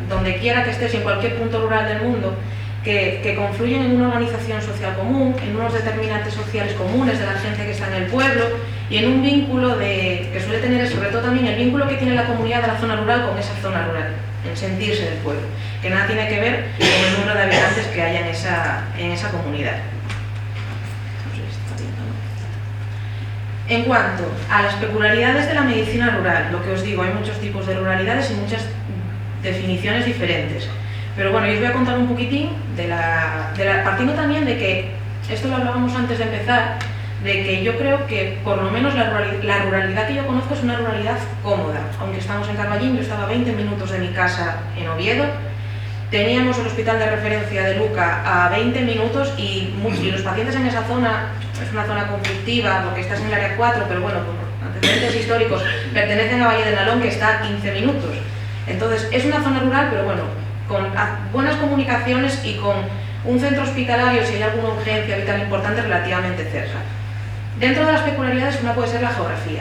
donde quiera que estés y en cualquier punto rural del mundo, que confluyen en una organización social común, en unos determinantes sociales comunes de la gente que está en el pueblo y en un vínculo que suele tener, sobre todo también el vínculo que tiene la comunidad de la zona rural con esa zona rural, en sentirse del pueblo, que nada tiene que ver con el número de habitantes que haya en esa comunidad. En cuanto a las peculiaridades de la medicina rural, lo que os digo, hay muchos tipos de ruralidades y muchas definiciones diferentes. Pero bueno, yo os voy a contar un poquitín partiendo también de que, esto lo hablábamos antes de empezar, de que yo creo que por lo menos la ruralidad que yo conozco es una ruralidad cómoda. Aunque estamos en Carballín, yo estaba a 20 minutos de mi casa en Oviedo, teníamos el hospital de referencia de Luca a 20 minutos y los pacientes en esa zona, es una zona conflictiva porque estás en el área 4, pero bueno, por antecedentes históricos pertenecen a Valle del Nalón, que está a 15 minutos. Entonces es una zona rural, pero bueno, con buenas comunicaciones y con un centro hospitalario, si hay alguna urgencia vital importante, relativamente cerca. Dentro de las peculiaridades, una puede ser la geografía.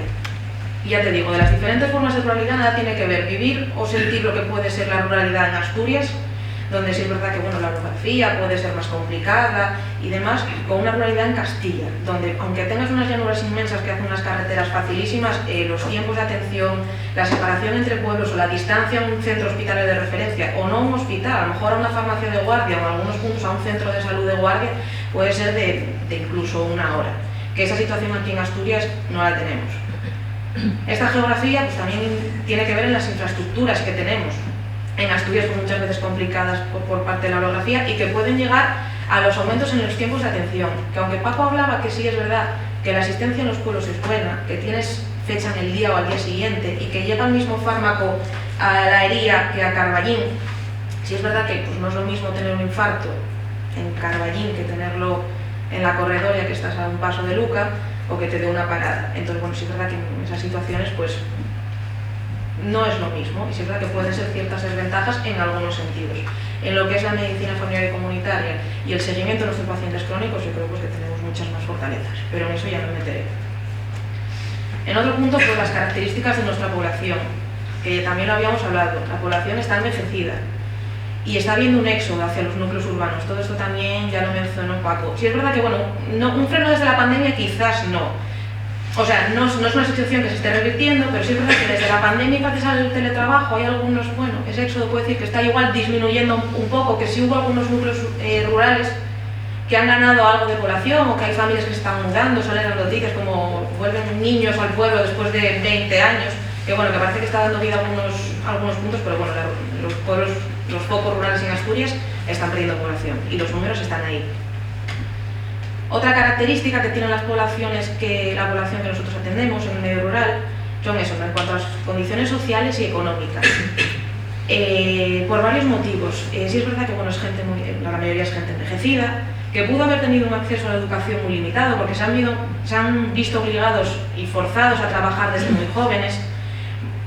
Y ya te digo, de las diferentes formas de ruralidad nada tiene que ver vivir o sentir lo que puede ser la ruralidad en Asturias, donde sí es verdad que bueno, la orografía puede ser más complicada y demás, con una ruralidad en Castilla, donde aunque tengas unas llanuras inmensas que hacen unas carreteras facilísimas, los tiempos de atención, la separación entre pueblos o la distancia a un centro hospitalario de referencia, o no a un hospital, a lo mejor a una farmacia de guardia o en algunos puntos a un centro de salud de guardia, puede ser de incluso una hora. Que esa situación aquí en Asturias no la tenemos. Esta geografía pues, también tiene que ver en las infraestructuras que tenemos en Asturias, pues, muchas veces complicadas por parte de la orografía y que pueden llegar a los aumentos en los tiempos de atención. Que aunque Paco hablaba que sí es verdad que la asistencia en los pueblos es buena, que tienes fecha en el día o al día siguiente y que llega el mismo fármaco a la Hería que a Carballín, sí es verdad que pues, no es lo mismo tener un infarto en Carballín que tenerlo en la Corredoria, que estás a un paso de Luca, o que te dé una parada. Entonces, bueno, sí es verdad que en esas situaciones, pues, no es lo mismo, y sí es verdad que pueden ser ciertas desventajas en algunos sentidos. En lo que es la medicina familiar y comunitaria y el seguimiento de nuestros pacientes crónicos, yo creo pues, que tenemos muchas más fortalezas, pero en eso ya me meteré. En otro punto, pues las características de nuestra población, que también lo habíamos hablado. La población está envejecida y está habiendo un éxodo hacia los núcleos urbanos. Todo esto también ya lo mencionó Paco. Sí es verdad que, bueno, un freno desde la pandemia quizás no. O sea, no es una situación que se esté revirtiendo, pero sí es verdad que desde la pandemia y gracias al teletrabajo hay algunos, bueno, ese éxodo puede decir que está igual disminuyendo un poco, que sí hubo algunos núcleos rurales que han ganado algo de población, o que hay familias que se están mudando, salen las noticias como vuelven niños al pueblo después de 20 años, que bueno, que parece que está dando vida a algunos puntos, pero bueno, los pueblos, los focos rurales en Asturias están perdiendo población y los números están ahí. Otra característica que tienen las poblaciones, la población que nosotros atendemos en el medio rural, son eso, en cuanto a las condiciones sociales y económicas. Por varios motivos. Sí es verdad que bueno, la mayoría es gente envejecida, que pudo haber tenido un acceso a la educación muy limitado, porque se han visto obligados y forzados a trabajar desde muy jóvenes.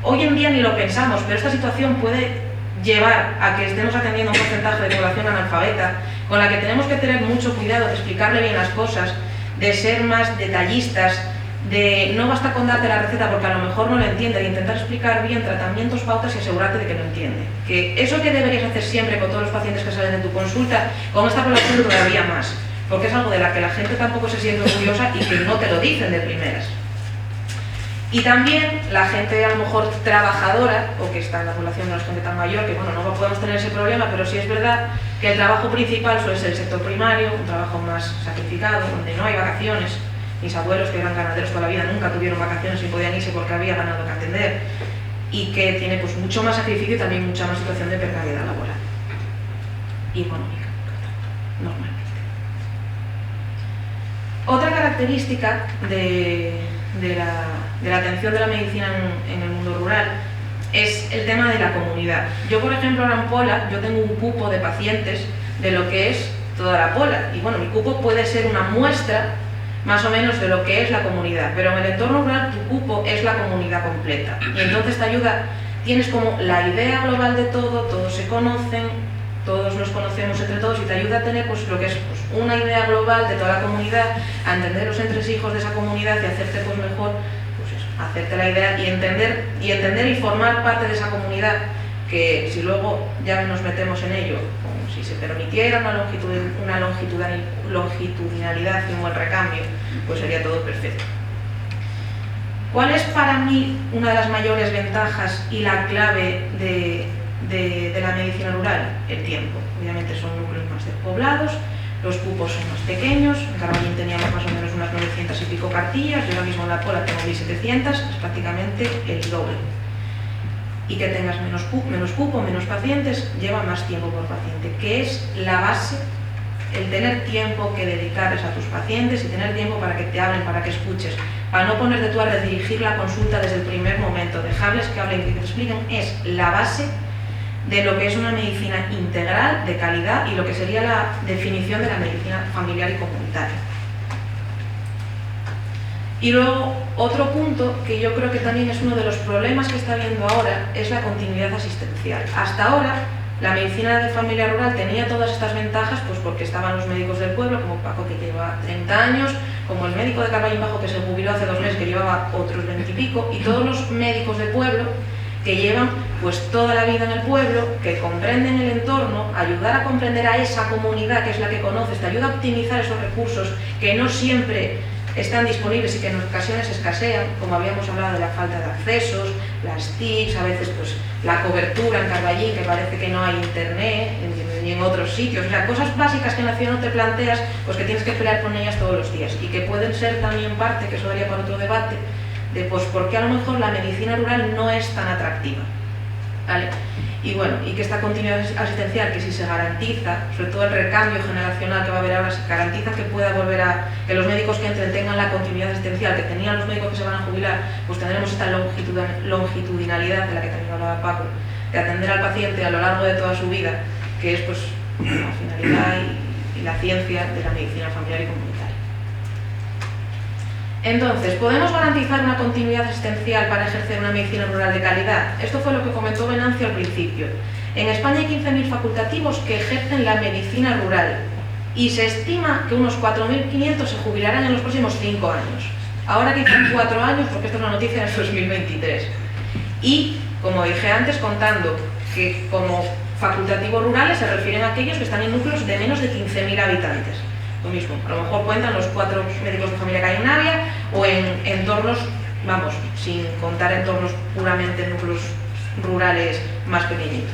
Hoy en día ni lo pensamos, pero esta situación puede llevar a que estemos atendiendo un porcentaje de población analfabeta, con la que tenemos que tener mucho cuidado de explicarle bien las cosas, de ser más detallistas, de no basta con darte la receta porque a lo mejor no lo entiende, de intentar explicar bien tratamientos, pautas y asegurarte de que lo entiende. Que eso que deberías hacer siempre con todos los pacientes que salen de tu consulta, con esta población todavía más, porque es algo de la que la gente tampoco se siente orgullosa y que no te lo dicen de primeras. Y también la gente a lo mejor trabajadora, o que está en la población de la gente tan mayor, que bueno, no podemos tener ese problema, pero sí es verdad que el trabajo principal suele ser el sector primario, un trabajo más sacrificado, donde no hay vacaciones. Mis abuelos, que eran ganaderos toda la vida, nunca tuvieron vacaciones y podían irse porque había ganado que atender, y que tiene pues mucho más sacrificio y también mucha más situación de precariedad laboral y económica, normalmente. Otra característica de la atención de la medicina en el mundo rural es el tema de la comunidad. Yo, por ejemplo, ahora en Pola, yo tengo un cupo de pacientes de lo que es toda la Pola, y bueno, mi cupo puede ser una muestra más o menos de lo que es la comunidad, pero en el entorno rural tu cupo es la comunidad completa, y entonces te ayuda, tienes como la idea global de todo, todos se conocen, todos nos conocemos entre todos, y te ayuda a tener pues, lo que es pues, una idea global de toda la comunidad, a entender los entresijos de esa comunidad y hacerte pues, mejor, pues eso, hacerte la idea y entender y formar parte de esa comunidad, que si luego ya nos metemos en ello, como si se permitiera una longitudinalidad y un buen recambio, pues sería todo perfecto. ¿Cuál es para mí una de las mayores ventajas y la clave de la medicina rural? El tiempo. Obviamente son núcleos más despoblados, los cupos son más pequeños. En Carballín teníamos más o menos unas 900 y pico cartillas, yo ahora mismo en La Pola tengo 1.700, es prácticamente el doble. Y que tengas menos cupo, menos pacientes, lleva más tiempo por paciente, que es la base, el tener tiempo que dedicarles a tus pacientes y tener tiempo para que te hablen, para que escuches, para no ponerte tú a redirigir la consulta desde el primer momento, dejarles que hablen y que te expliquen, es la base de lo que es una medicina integral, de calidad, y lo que sería la definición de la medicina familiar y comunitaria. Y luego, otro punto que yo creo que también es uno de los problemas que está habiendo ahora es la continuidad asistencial. Hasta ahora, la medicina de familia rural tenía todas estas ventajas pues porque estaban los médicos del pueblo, como Paco, que lleva 30 años, como el médico de Carballín Bajo, que se jubiló hace 2 meses, que llevaba otros 20 y pico, y todos los médicos del pueblo que llevan pues toda la vida en el pueblo, que comprenden el entorno, ayudar a comprender a esa comunidad que es la que conoces, te ayuda a optimizar esos recursos que no siempre están disponibles y que en ocasiones escasean, como habíamos hablado de la falta de accesos, las TICs, a veces pues la cobertura en Carballín, que parece que no hay internet, ni en otros sitios, o sea, cosas básicas que en la ciudad no te planteas, pues que tienes que pelear con ellas todos los días, y que pueden ser también parte, que eso daría para otro debate, de pues por qué a lo mejor la medicina rural no es tan atractiva, ¿vale? Y bueno, y que esta continuidad asistencial, que si se garantiza, sobre todo el recambio generacional que va a haber ahora, se garantiza que pueda volver a, que los médicos que entren tengan la continuidad asistencial que tenían los médicos que se van a jubilar, pues tendremos esta longitudinalidad de la que también hablaba Paco, de atender al paciente a lo largo de toda su vida, que es pues la finalidad y la ciencia de la medicina familiar y comunitaria. Entonces, ¿podemos garantizar una continuidad asistencial para ejercer una medicina rural de calidad? Esto fue lo que comentó Venancio al principio. En España hay 15.000 facultativos que ejercen la medicina rural y se estima que unos 4.500 se jubilarán en los próximos 5 años. Ahora quizás 4 años, porque esto es una noticia del 2023. Y, como dije antes, contando que como facultativos rurales se refieren a aquellos que están en núcleos de menos de 15.000 habitantes. Lo mismo, a lo mejor cuentan los 4 médicos de familia que hay en Navia o en entornos, vamos, sin contar entornos puramente núcleos rurales más pequeñitos.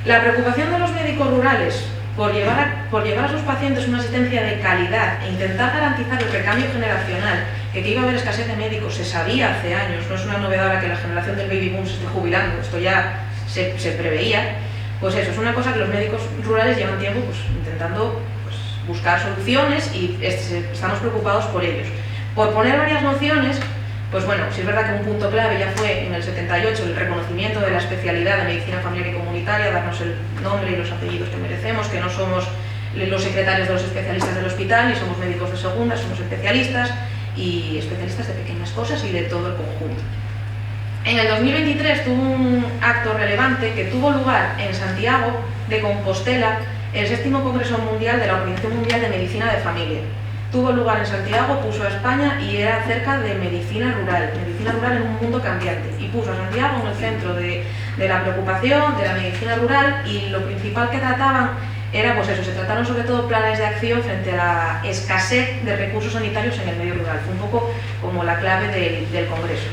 La preocupación de los médicos rurales por llevar a sus pacientes una asistencia de calidad e intentar garantizar el recambio generacional, que iba a haber escasez de médicos, se sabía hace años, no es una novedad ahora que la generación del baby boom se esté jubilando, esto ya se preveía. Pues eso, es una cosa que los médicos rurales llevan tiempo pues, intentando pues, buscar soluciones y estamos preocupados por ellos. Por poner varias nociones, pues bueno, sí es verdad que un punto clave ya fue en el 78 el reconocimiento de la especialidad de medicina familiar y comunitaria, darnos el nombre y los apellidos que merecemos, que no somos los secretarios de los especialistas del hospital, ni somos médicos de segunda, somos especialistas y especialistas de pequeñas cosas y de todo el conjunto. En el 2023 tuvo un acto relevante que tuvo lugar en Santiago de Compostela, el 7º Congreso Mundial de la Organización Mundial de Medicina de Familia. Tuvo lugar en Santiago, puso a España y era acerca de medicina rural en un mundo cambiante. Y puso a Santiago en el centro de la preocupación, de la medicina rural, y lo principal que trataban era, pues eso, se trataron sobre todo planes de acción frente a la escasez de recursos sanitarios en el medio rural. Fue un poco como la clave del Congreso.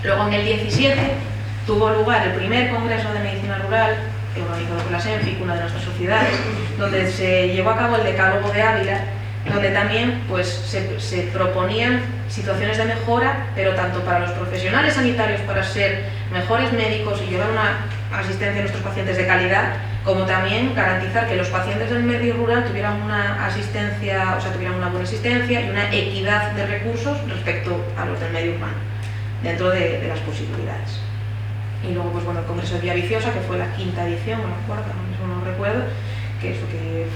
Luego en el 17 tuvo lugar el primer Congreso de Medicina Rural, organizado por la SENFIC, una de nuestras sociedades, donde se llevó a cabo el Decálogo de Ávila, donde también pues, se proponían situaciones de mejora, pero tanto para los profesionales sanitarios para ser mejores médicos y llevar una asistencia a nuestros pacientes de calidad, como también garantizar que los pacientes del medio rural tuvieran una asistencia, o sea, tuvieran una buena asistencia y una equidad de recursos respecto a los del medio urbano, dentro de las posibilidades. Y luego, pues bueno, el Congreso de Villaviciosa, que fue la 5ª edición, no me acuerdo, ahora mismo no recuerdo, que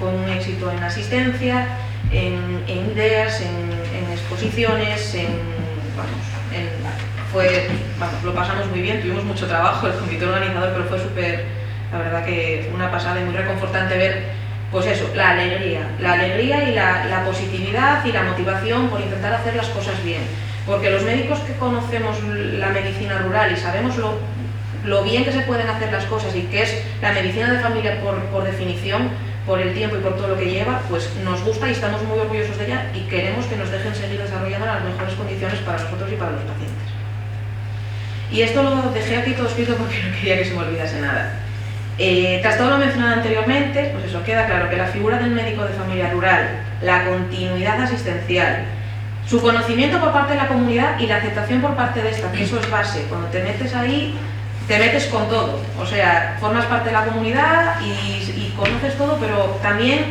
fue un éxito en asistencia, en ideas, en exposiciones, lo pasamos muy bien, tuvimos mucho trabajo, el comité organizador, pero fue súper, la verdad que una pasada y muy reconfortante ver, pues eso, la alegría y la positividad y la motivación por intentar hacer las cosas bien. Porque los médicos que conocemos la medicina rural y sabemos lo bien que se pueden hacer las cosas y que es la medicina de familia por definición, por el tiempo y por todo lo que lleva, pues nos gusta y estamos muy orgullosos de ella y queremos que nos dejen seguir desarrollando las mejores condiciones para nosotros y para los pacientes. Y esto lo dejé aquí todo escrito porque no quería que se me olvidase nada. Tras todo lo mencionado anteriormente, pues eso, queda claro que la figura del médico de familia rural, la continuidad asistencial, su conocimiento por parte de la comunidad y la aceptación por parte de esta, que eso es base. Cuando te metes ahí, te metes con todo, o sea, formas parte de la comunidad y conoces todo, pero también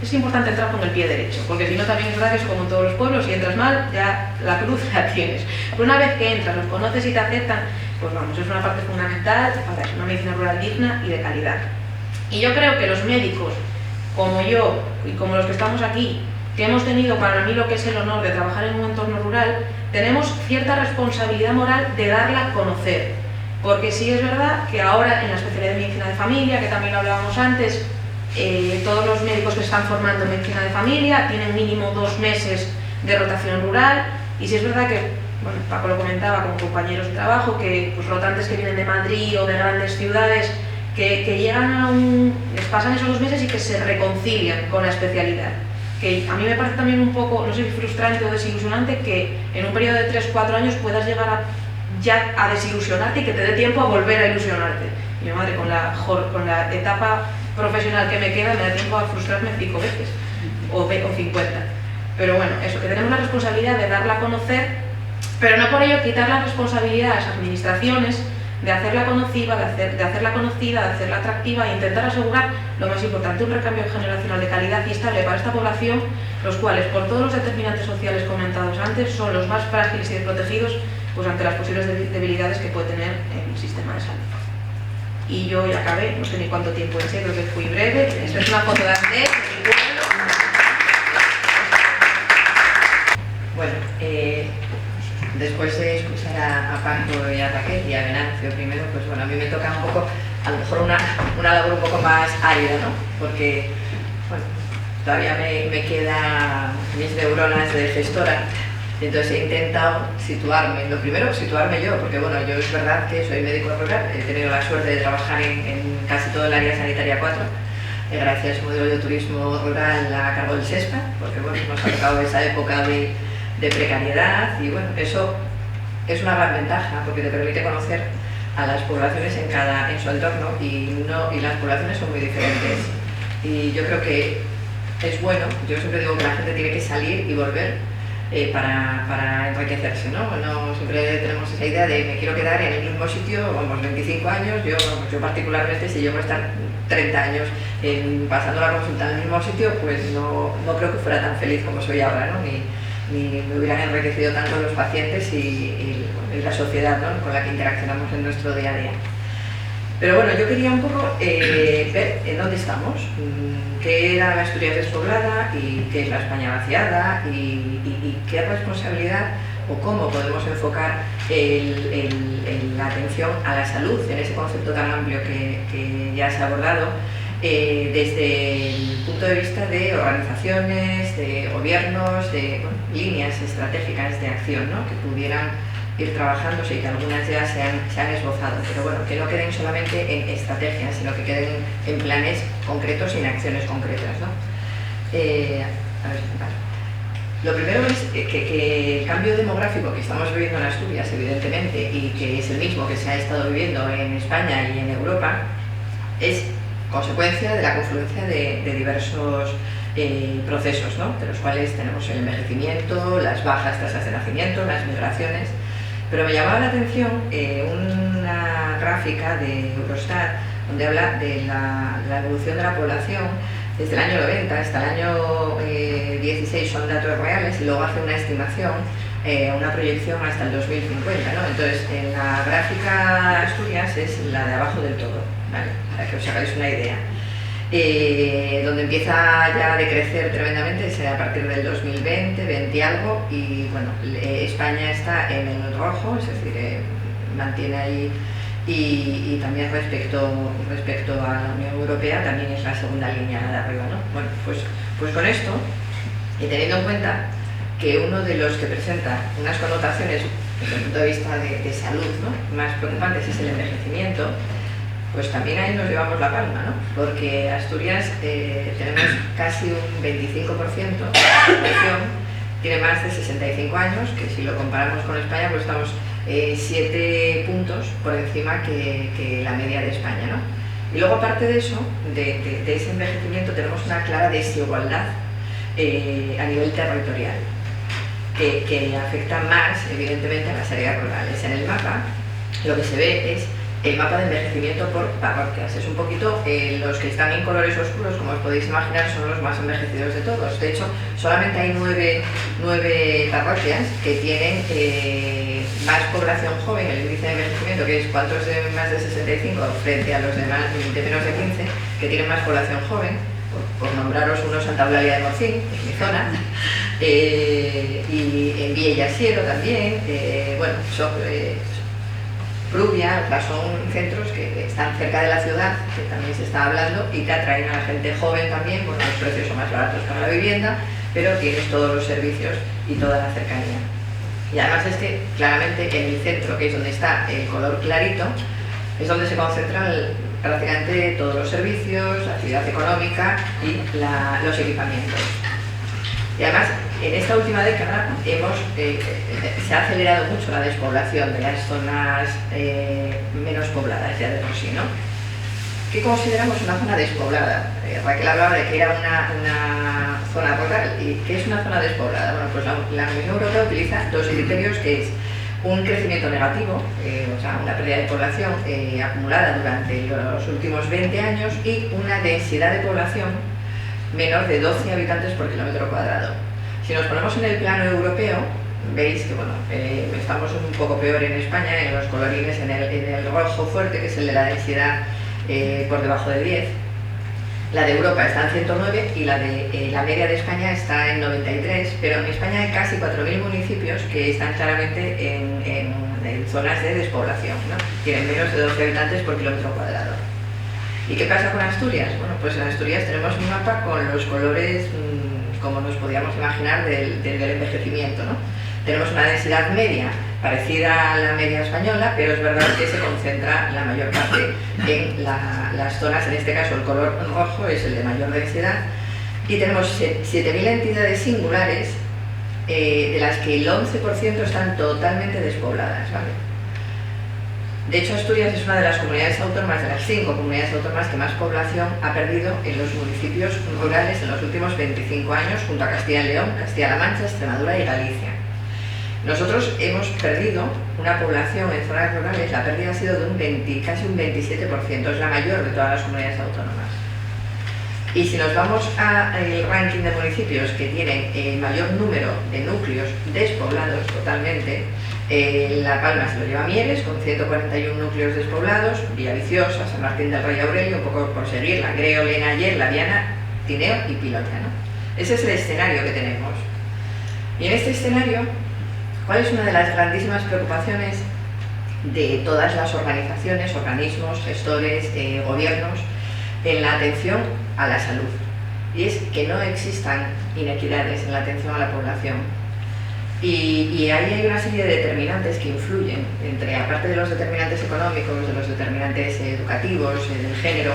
es importante entrar con el pie derecho, porque si no también es verdad que eso como en todos los pueblos, si entras mal, ya la cruz la tienes. Pero una vez que entras, los conoces y te aceptan, pues vamos, es una parte fundamental para una medicina rural digna y de calidad. Y yo creo que los médicos, como yo y como los que estamos aquí, que hemos tenido para mí lo que es el honor de trabajar en un entorno rural, tenemos cierta responsabilidad moral de darla a conocer. Porque sí es verdad que ahora en la especialidad de medicina de familia, que también lo hablábamos antes, todos los médicos que están formando en medicina de familia tienen mínimo 2 meses de rotación rural, y sí es verdad que, bueno, Paco lo comentaba con compañeros de trabajo, que pues, rotantes que vienen de Madrid o de grandes ciudades, que llegan les pasan esos 2 meses y que se reconcilian con la especialidad. Que a mí me parece también un poco, no sé si frustrante o desilusionante, que en un periodo de 3-4 años puedas llegar a desilusionarte y que te dé tiempo a volver a ilusionarte. Mi madre, con la etapa profesional que me queda, me da tiempo a frustrarme 5 veces o 50. Pero bueno, eso, que tenemos la responsabilidad de darla a conocer, pero no por ello quitar la responsabilidad a las administraciones de hacerla conocida, de hacerla atractiva e intentar asegurar lo más importante, un recambio generacional de calidad y estable para esta población, los cuales, por todos los determinantes sociales comentados antes, son los más frágiles y desprotegidos pues, ante las posibles debilidades que puede tener el sistema de salud. Y yo ya acabé, no sé ni cuánto tiempo en creo que fui breve. Esta es una foto de Andrés, de mi pueblo.
Bueno, después de escuchar a Paco y a Raquel y a Venancio primero, pues bueno, a mí me toca un poco, a lo mejor una labor un poco más árida, ¿no? Porque, bueno, todavía me quedan mis neuronas de gestora. Entonces he intentado situarme, lo primero situarme yo, porque bueno, yo es verdad que soy médico rural, he tenido la suerte de trabajar en casi todo el área sanitaria 4, gracias al modelo de turismo rural a cargo del SESPA, porque bueno, nos ha tocado esa época de precariedad y bueno, eso es una gran ventaja, porque te permite conocer a las poblaciones en su entorno y las poblaciones son muy diferentes. Y yo creo que es bueno, yo siempre digo que la gente tiene que salir y volver para enriquecerse, ¿no? No siempre tenemos esa idea de me quiero quedar en el mismo sitio, vamos, 25 años, yo particularmente si yo voy a estar 30 años pasando la consulta en el mismo sitio, pues no creo que fuera tan feliz como soy ahora, ¿no? Ni me hubieran enriquecido tanto los pacientes y la sociedad, ¿no? Con la que interaccionamos en nuestro día a día. Pero bueno, yo quería un poco ver en dónde estamos, qué era la Asturias despoblada y qué es la España vaciada y qué responsabilidad o cómo podemos enfocar la atención a la salud en ese concepto tan amplio que ya se ha abordado desde el punto de vista de organizaciones, de gobiernos, de líneas estratégicas de acción, ¿no? Que pudieran ir trabajándose y que algunas ya se han esbozado, pero bueno, que no queden solamente en estrategias, sino que queden en planes concretos y en acciones concretas, ¿no? A ver, lo primero es que el cambio demográfico que estamos viviendo en Asturias, evidentemente, y que es el mismo que se ha estado viviendo en España y en Europa, es consecuencia de la confluencia de diversos procesos, ¿no? De los cuales tenemos el envejecimiento, las bajas tasas de nacimiento, las migraciones. Pero me llamaba la atención una gráfica de Eurostat donde habla de la evolución de la población desde el año 90 hasta el año 16, son datos reales, y luego hace una estimación, una proyección hasta el 2050, ¿no? Entonces, en la gráfica Asturias es la de abajo del todo, ¿vale? Para que os hagáis una idea. Donde empieza ya a decrecer tremendamente es a partir del 2020, 20 y algo, y bueno, España está en el rojo, es decir, mantiene ahí, y también respecto a la Unión Europea también es la segunda línea de arriba, ¿no? Bueno, pues con esto, y teniendo en cuenta que uno de los que presenta unas connotaciones desde el punto de vista de salud, ¿no? Más preocupantes es el envejecimiento, pues también ahí nos llevamos la palma, ¿no? Porque Asturias tenemos casi un 25% de la población, tiene más de 65 años, que si lo comparamos con España, pues estamos 7 puntos por encima que la media de España, ¿no? Y luego, aparte de eso, de ese envejecimiento, tenemos una clara desigualdad a nivel territorial, que afecta más, evidentemente, a las áreas rurales. En el mapa, lo que se ve es el mapa de envejecimiento por parroquias. Es un poquito, los que están en colores oscuros, como os podéis imaginar, son los más envejecidos de todos. De hecho, solamente hay 9 parroquias que tienen más población joven, el índice de envejecimiento, que es cuántos de más de 65 frente a los de menos de 15, que tienen más población joven. Por nombraros uno, Santa Eulalia de Morcín, que es mi zona, y en Villa y Asiero también, bueno, Pluvia, o sea, son centros que están cerca de la ciudad, que también se está hablando, y que atraen a la gente joven también, porque los precios son más baratos para la vivienda, pero tienes todos los servicios y toda la cercanía. Y además es que, claramente, en el centro, que es donde está el color clarito, es donde se concentran prácticamente todos los servicios, la actividad económica y los equipamientos. Y además, en esta última década se ha acelerado mucho la despoblación de las zonas menos pobladas ya de por sí, ¿no? ¿Qué consideramos una zona despoblada? Raquel hablaba de que era una zona rural. ¿Y qué es una zona despoblada? Bueno, pues la Unión Europea utiliza 2 criterios, que es un crecimiento negativo, o sea, una pérdida de población acumulada durante los últimos 20 años, y una densidad de población menor de 12 habitantes por kilómetro cuadrado. Si nos ponemos en el plano europeo, veis que bueno, estamos un poco peor en España, en los colorines, en el rojo fuerte, que es el de la densidad por debajo de 10. La de Europa está en 109 y la media de España está en 93, pero en España hay casi 4.000 municipios que están claramente en zonas de despoblación, ¿no? Tienen menos de 12 habitantes por kilómetro cuadrado. ¿Y qué pasa con Asturias? Bueno, pues en Asturias tenemos un mapa con los colores, como nos podíamos imaginar, del envejecimiento, ¿no? Tenemos una densidad media parecida a la media española, pero es verdad que se concentra la mayor parte en las zonas, en este caso el color rojo es el de mayor densidad, y tenemos 7.000 entidades singulares, de las que el 11% están totalmente despobladas, ¿vale? De hecho, Asturias es una de las comunidades autónomas, de las 5 comunidades autónomas que más población ha perdido en los municipios rurales en los últimos 25 años, junto a Castilla y León, Castilla-La Mancha, Extremadura y Galicia. Nosotros hemos perdido una población en zonas rurales, la pérdida ha sido de casi un 27%, es la mayor de todas las comunidades autónomas. Y si nos vamos al ranking de municipios que tienen el mayor número de núcleos despoblados totalmente, La Palma se lo lleva Mieres, con 141 núcleos despoblados, Villaviciosa, San Martín del Rey Aurelio, un poco por seguir, Langreo, Lenayer, Laviana, Tineo y Piloña, ¿no? Ese es el escenario que tenemos. Y en este escenario, ¿cuál es una de las grandísimas preocupaciones de todas las organizaciones, organismos, gestores, gobiernos, en la atención a la salud? Y es que no existan inequidades en la atención a la población. Y ahí hay una serie de determinantes que influyen, aparte de los determinantes económicos, de los determinantes educativos, del género,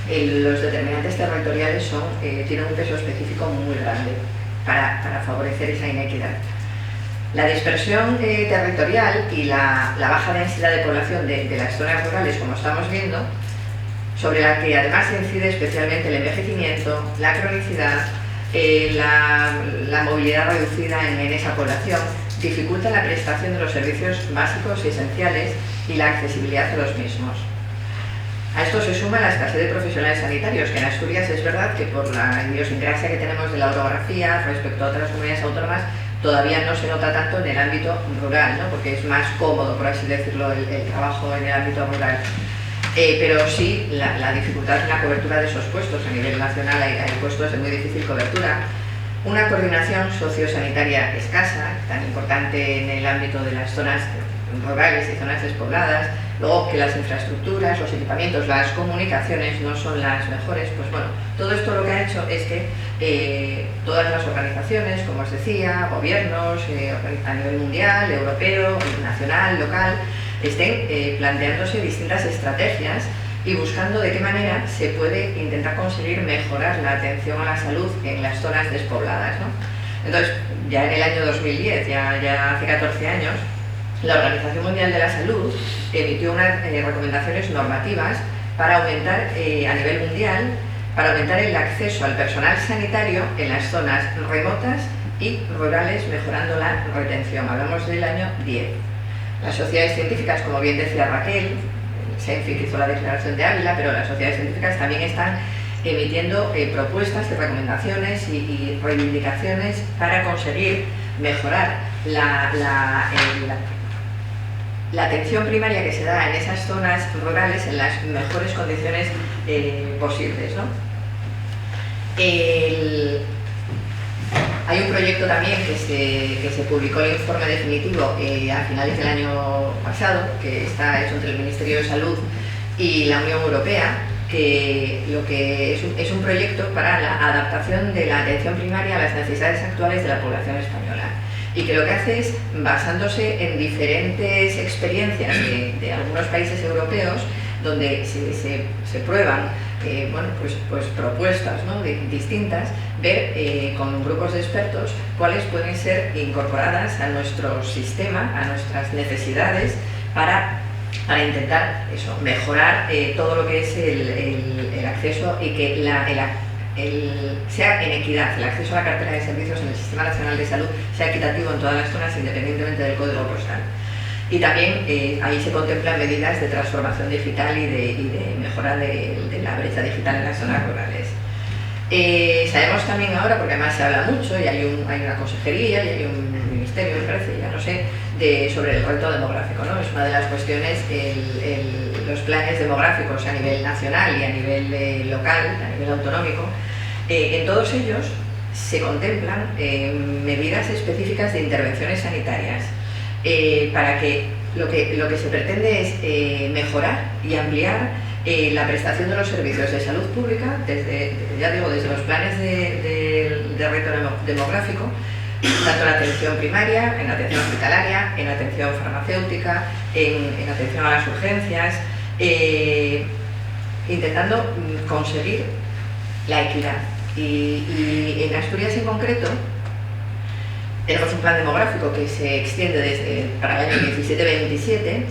los determinantes territoriales tienen un peso específico muy grande para favorecer esa inequidad. La dispersión territorial y la baja densidad de población de las zonas rurales, como estamos viendo, sobre la que además incide especialmente el envejecimiento, la cronicidad, la movilidad reducida en esa población, dificulta la prestación de los servicios básicos y esenciales y la accesibilidad a los mismos. A esto se suma la escasez de profesionales sanitarios, que en Asturias es verdad que por la idiosincrasia que tenemos de la orografía respecto a otras comunidades autónomas todavía no se nota tanto en el ámbito rural, ¿no? Porque es más cómodo, por así decirlo, el trabajo en el ámbito rural. Pero sí, la dificultad en la cobertura de esos puestos. A nivel nacional hay puestos de muy difícil cobertura. Una coordinación sociosanitaria escasa, tan importante en el ámbito de las zonas rurales y zonas despobladas. Luego, que las infraestructuras, los equipamientos, las comunicaciones no son las mejores. Pues bueno, todo esto lo que ha hecho es que todas las organizaciones, como os decía, gobiernos a nivel mundial, europeo, nacional, local, estén planteándose distintas estrategias y buscando de qué manera se puede intentar conseguir mejorar la atención a la salud en las zonas despobladas, ¿no? Entonces, ya en el año 2010, ya hace 14 años, la Organización Mundial de la Salud emitió unas recomendaciones normativas para aumentar a nivel mundial, para aumentar el acceso al personal sanitario en las zonas remotas y rurales, mejorando la retención. Hablamos del año 10. Las sociedades científicas, como bien decía Raquel, SENFIC hizo la declaración de Ávila, pero las sociedades científicas también están emitiendo propuestas y recomendaciones y reivindicaciones para conseguir mejorar la atención primaria que se da en esas zonas rurales en las mejores condiciones posibles, ¿no? Hay un proyecto también que se publicó el informe definitivo a finales del año pasado, que está hecho entre el Ministerio de Salud y la Unión Europea, que es un proyecto para la adaptación de la atención primaria a las necesidades actuales de la población española, y que lo que hace es, basándose en diferentes experiencias de algunos países europeos, donde se prueban pues propuestas, ¿no?, distintas, ver con grupos de expertos cuáles pueden ser incorporadas a nuestro sistema, a nuestras necesidades, para intentar mejorar todo lo que es el acceso, y que sea en equidad, el acceso a la cartera de servicios en el Sistema Nacional de Salud sea equitativo en todas las zonas, independientemente del código postal. Y también ahí se contemplan medidas de transformación digital y de mejora de la brecha digital en las zonas rurales. Sabemos también ahora, porque además se habla mucho, y hay una consejería y hay un ministerio, me parece, ya no sé, sobre el reto demográfico, ¿no? Es una de las cuestiones, los planes demográficos a nivel nacional y a nivel local, a nivel autonómico. En todos ellos se contemplan medidas específicas de intervenciones sanitarias, para que lo que se pretende es mejorar y ampliar la prestación de los servicios de salud pública, desde los planes de reto demográfico, tanto en atención primaria, en atención hospitalaria, en atención farmacéutica, en atención a las urgencias, intentando conseguir la equidad. Y en Asturias en concreto tenemos un plan demográfico que se extiende para el año 17-27,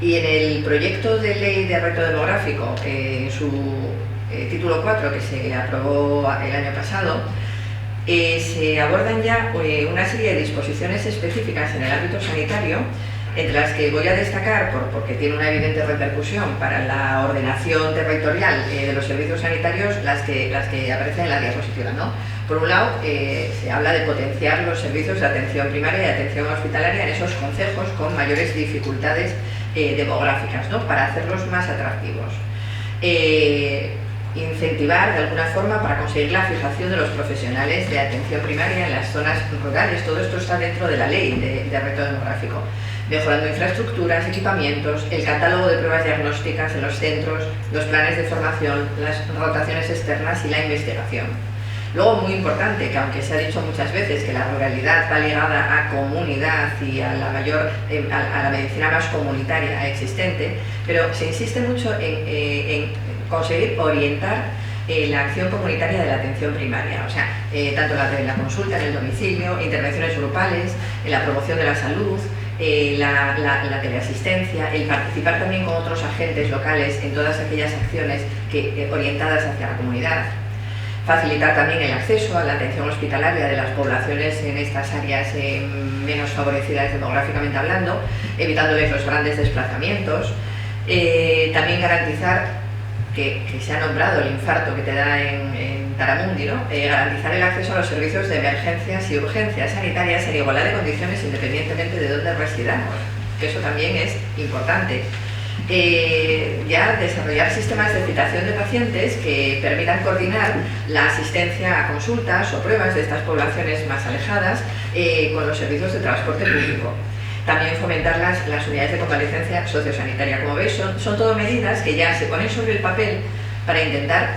y en el proyecto de ley de reto demográfico, en su título 4, que se aprobó el año pasado, se abordan ya una serie de disposiciones específicas en el ámbito sanitario, entre las que voy a destacar, porque tiene una evidente repercusión para la ordenación territorial de los servicios sanitarios, las que aparecen en la diapositiva, ¿no? Por un lado, se habla de potenciar los servicios de atención primaria y atención hospitalaria en esos concejos con mayores dificultades demográficas, ¿no?, para hacerlos más atractivos. Incentivar de alguna forma para conseguir la fijación de los profesionales de atención primaria en las zonas rurales. Todo esto está dentro de la ley de reto demográfico. Mejorando infraestructuras, equipamientos, el catálogo de pruebas diagnósticas en los centros, los planes de formación, las rotaciones externas y la investigación. Luego, muy importante, que aunque se ha dicho muchas veces que la ruralidad va ligada a comunidad y a la medicina más comunitaria existente, pero se insiste mucho en conseguir orientar la acción comunitaria de la atención primaria, o sea, tanto la consulta en el domicilio, intervenciones grupales, la promoción de la salud, la teleasistencia, el participar también con otros agentes locales en todas aquellas acciones orientadas hacia la comunidad. Facilitar también el acceso a la atención hospitalaria de las poblaciones en estas áreas menos favorecidas demográficamente hablando, evitándoles los grandes desplazamientos. También garantizar, que se ha nombrado el infarto que te da en Taramundi, ¿no? Garantizar el acceso a los servicios de emergencias y urgencias sanitarias en igualdad de condiciones independientemente de dónde residamos, que eso también es importante. Ya desarrollar sistemas de citación de pacientes que permitan coordinar la asistencia a consultas o pruebas de estas poblaciones más alejadas con los servicios de transporte público. También fomentar las unidades de convalecencia sociosanitaria. Como veis, son todo medidas que ya se ponen sobre el papel para intentar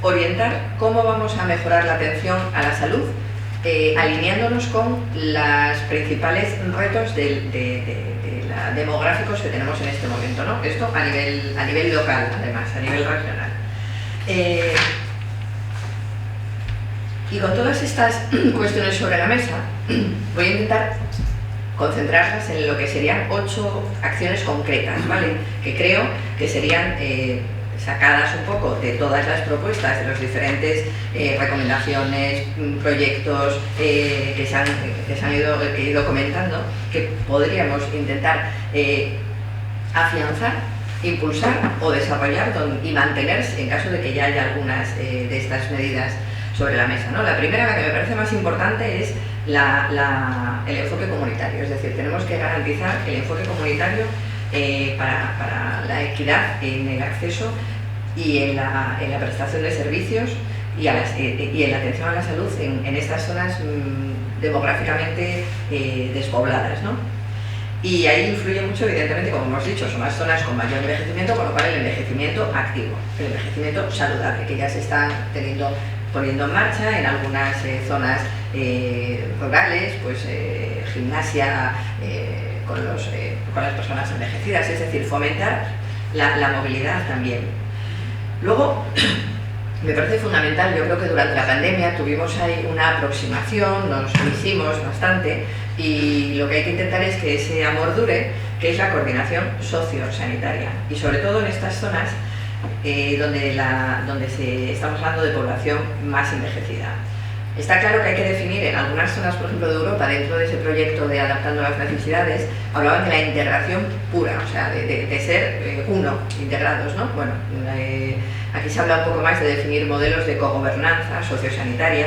orientar cómo vamos a mejorar la atención a la salud, alineándonos con los principales retos de demográficos que tenemos en este momento, ¿no? Esto a nivel local, además, a nivel regional. Y con todas estas cuestiones sobre la mesa, voy a intentar concentrarlas en lo que serían 8 acciones concretas, ¿vale? Que creo que serían sacadas un poco de todas las propuestas, de los diferentes recomendaciones, proyectos que se han ido comentando, que podríamos intentar afianzar, impulsar o desarrollar y mantenerse en caso de que ya haya algunas de estas medidas sobre la mesa, ¿no? La primera, la que me parece más importante, es el enfoque comunitario, es decir, tenemos que garantizar el enfoque comunitario para la equidad en el acceso y en la prestación de servicios y en la atención a la salud en estas zonas demográficamente despobladas, ¿no? Y ahí influye mucho, evidentemente, como hemos dicho, son las zonas con mayor envejecimiento, con lo cual el envejecimiento activo, el envejecimiento saludable, que ya se está poniendo en marcha en algunas zonas rurales, pues gimnasia con las personas envejecidas, es decir, fomentar la movilidad también. Luego, me parece fundamental, yo creo que durante la pandemia tuvimos ahí una aproximación, nos hicimos bastante, y lo que hay que intentar es que ese amor dure, que es la coordinación sociosanitaria, y sobre todo en estas zonas donde estamos hablando de población más envejecida. Está claro que hay que definir en algunas zonas, por ejemplo, de Europa, dentro de ese proyecto de Adaptando las Necesidades, hablaban de la integración pura, o sea, de ser integrados, ¿no? Bueno, aquí se habla un poco más de definir modelos de cogobernanza sociosanitaria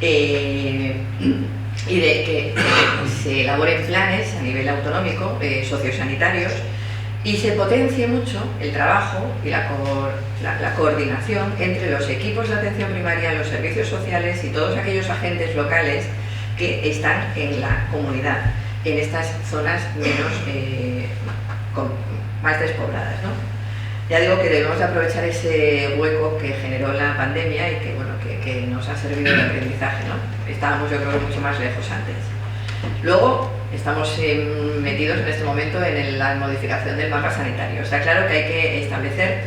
y de que se elaboren planes a nivel autonómico sociosanitarios y se potencie mucho el trabajo y la coordinación entre los equipos de atención primaria, los servicios sociales y todos aquellos agentes locales que están en la comunidad, en estas zonas más despobladas, ¿no? Ya digo que debemos de aprovechar ese hueco que generó la pandemia y que nos ha servido de aprendizaje, ¿no? Estábamos, yo creo, mucho más lejos antes. Luego, estamos metidos en este momento en la modificación del mapa sanitario. Está claro que hay que establecer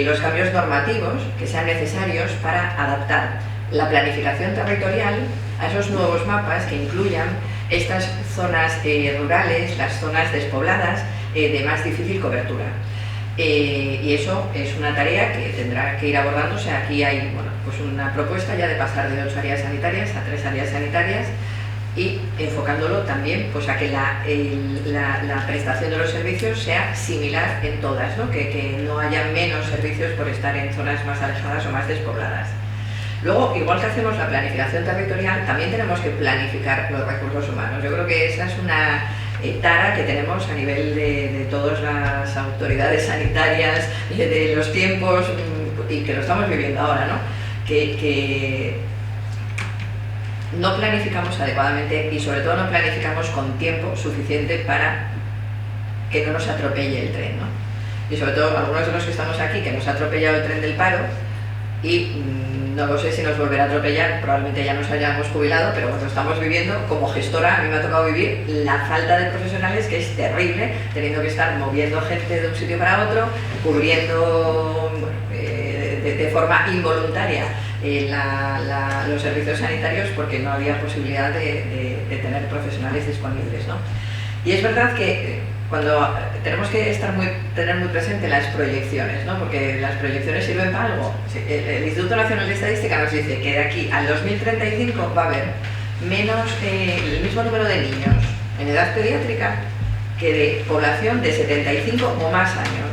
los cambios normativos que sean necesarios para adaptar la planificación territorial a esos nuevos mapas que incluyan estas zonas rurales, las zonas despobladas de más difícil cobertura. Y eso es una tarea que tendrá que ir abordándose. Aquí hay pues una propuesta ya de pasar de 8 áreas sanitarias a 3 áreas sanitarias y enfocándolo también pues a que la prestación de los servicios sea similar en todas, ¿no? Que no haya menos servicios por estar en zonas más alejadas o más despobladas. Luego, igual que hacemos la planificación territorial, también tenemos que planificar los recursos humanos. Yo creo que esa es una tara que tenemos a nivel de todas las autoridades sanitarias, de los tiempos, y que lo estamos viviendo ahora, ¿no? Que no planificamos adecuadamente y sobre todo no planificamos con tiempo suficiente para que no nos atropelle el tren, ¿no? Y sobre todo algunos de los que estamos aquí, que nos ha atropellado el tren del paro y no lo sé si nos volverá a atropellar, probablemente ya nos hayamos jubilado, pero bueno, estamos viviendo, como gestora, a mí me ha tocado vivir la falta de profesionales, que es terrible, teniendo que estar moviendo gente de un sitio para otro, cubriendo de forma involuntaria los servicios sanitarios porque no había posibilidad de tener profesionales disponibles, ¿no? Y es verdad que cuando tenemos que tener muy presente las proyecciones, ¿no? Porque las proyecciones sirven para algo. El Instituto Nacional de Estadística nos dice que de aquí al 2035 va a haber el mismo número de niños en edad pediátrica que de población de 75 o más años.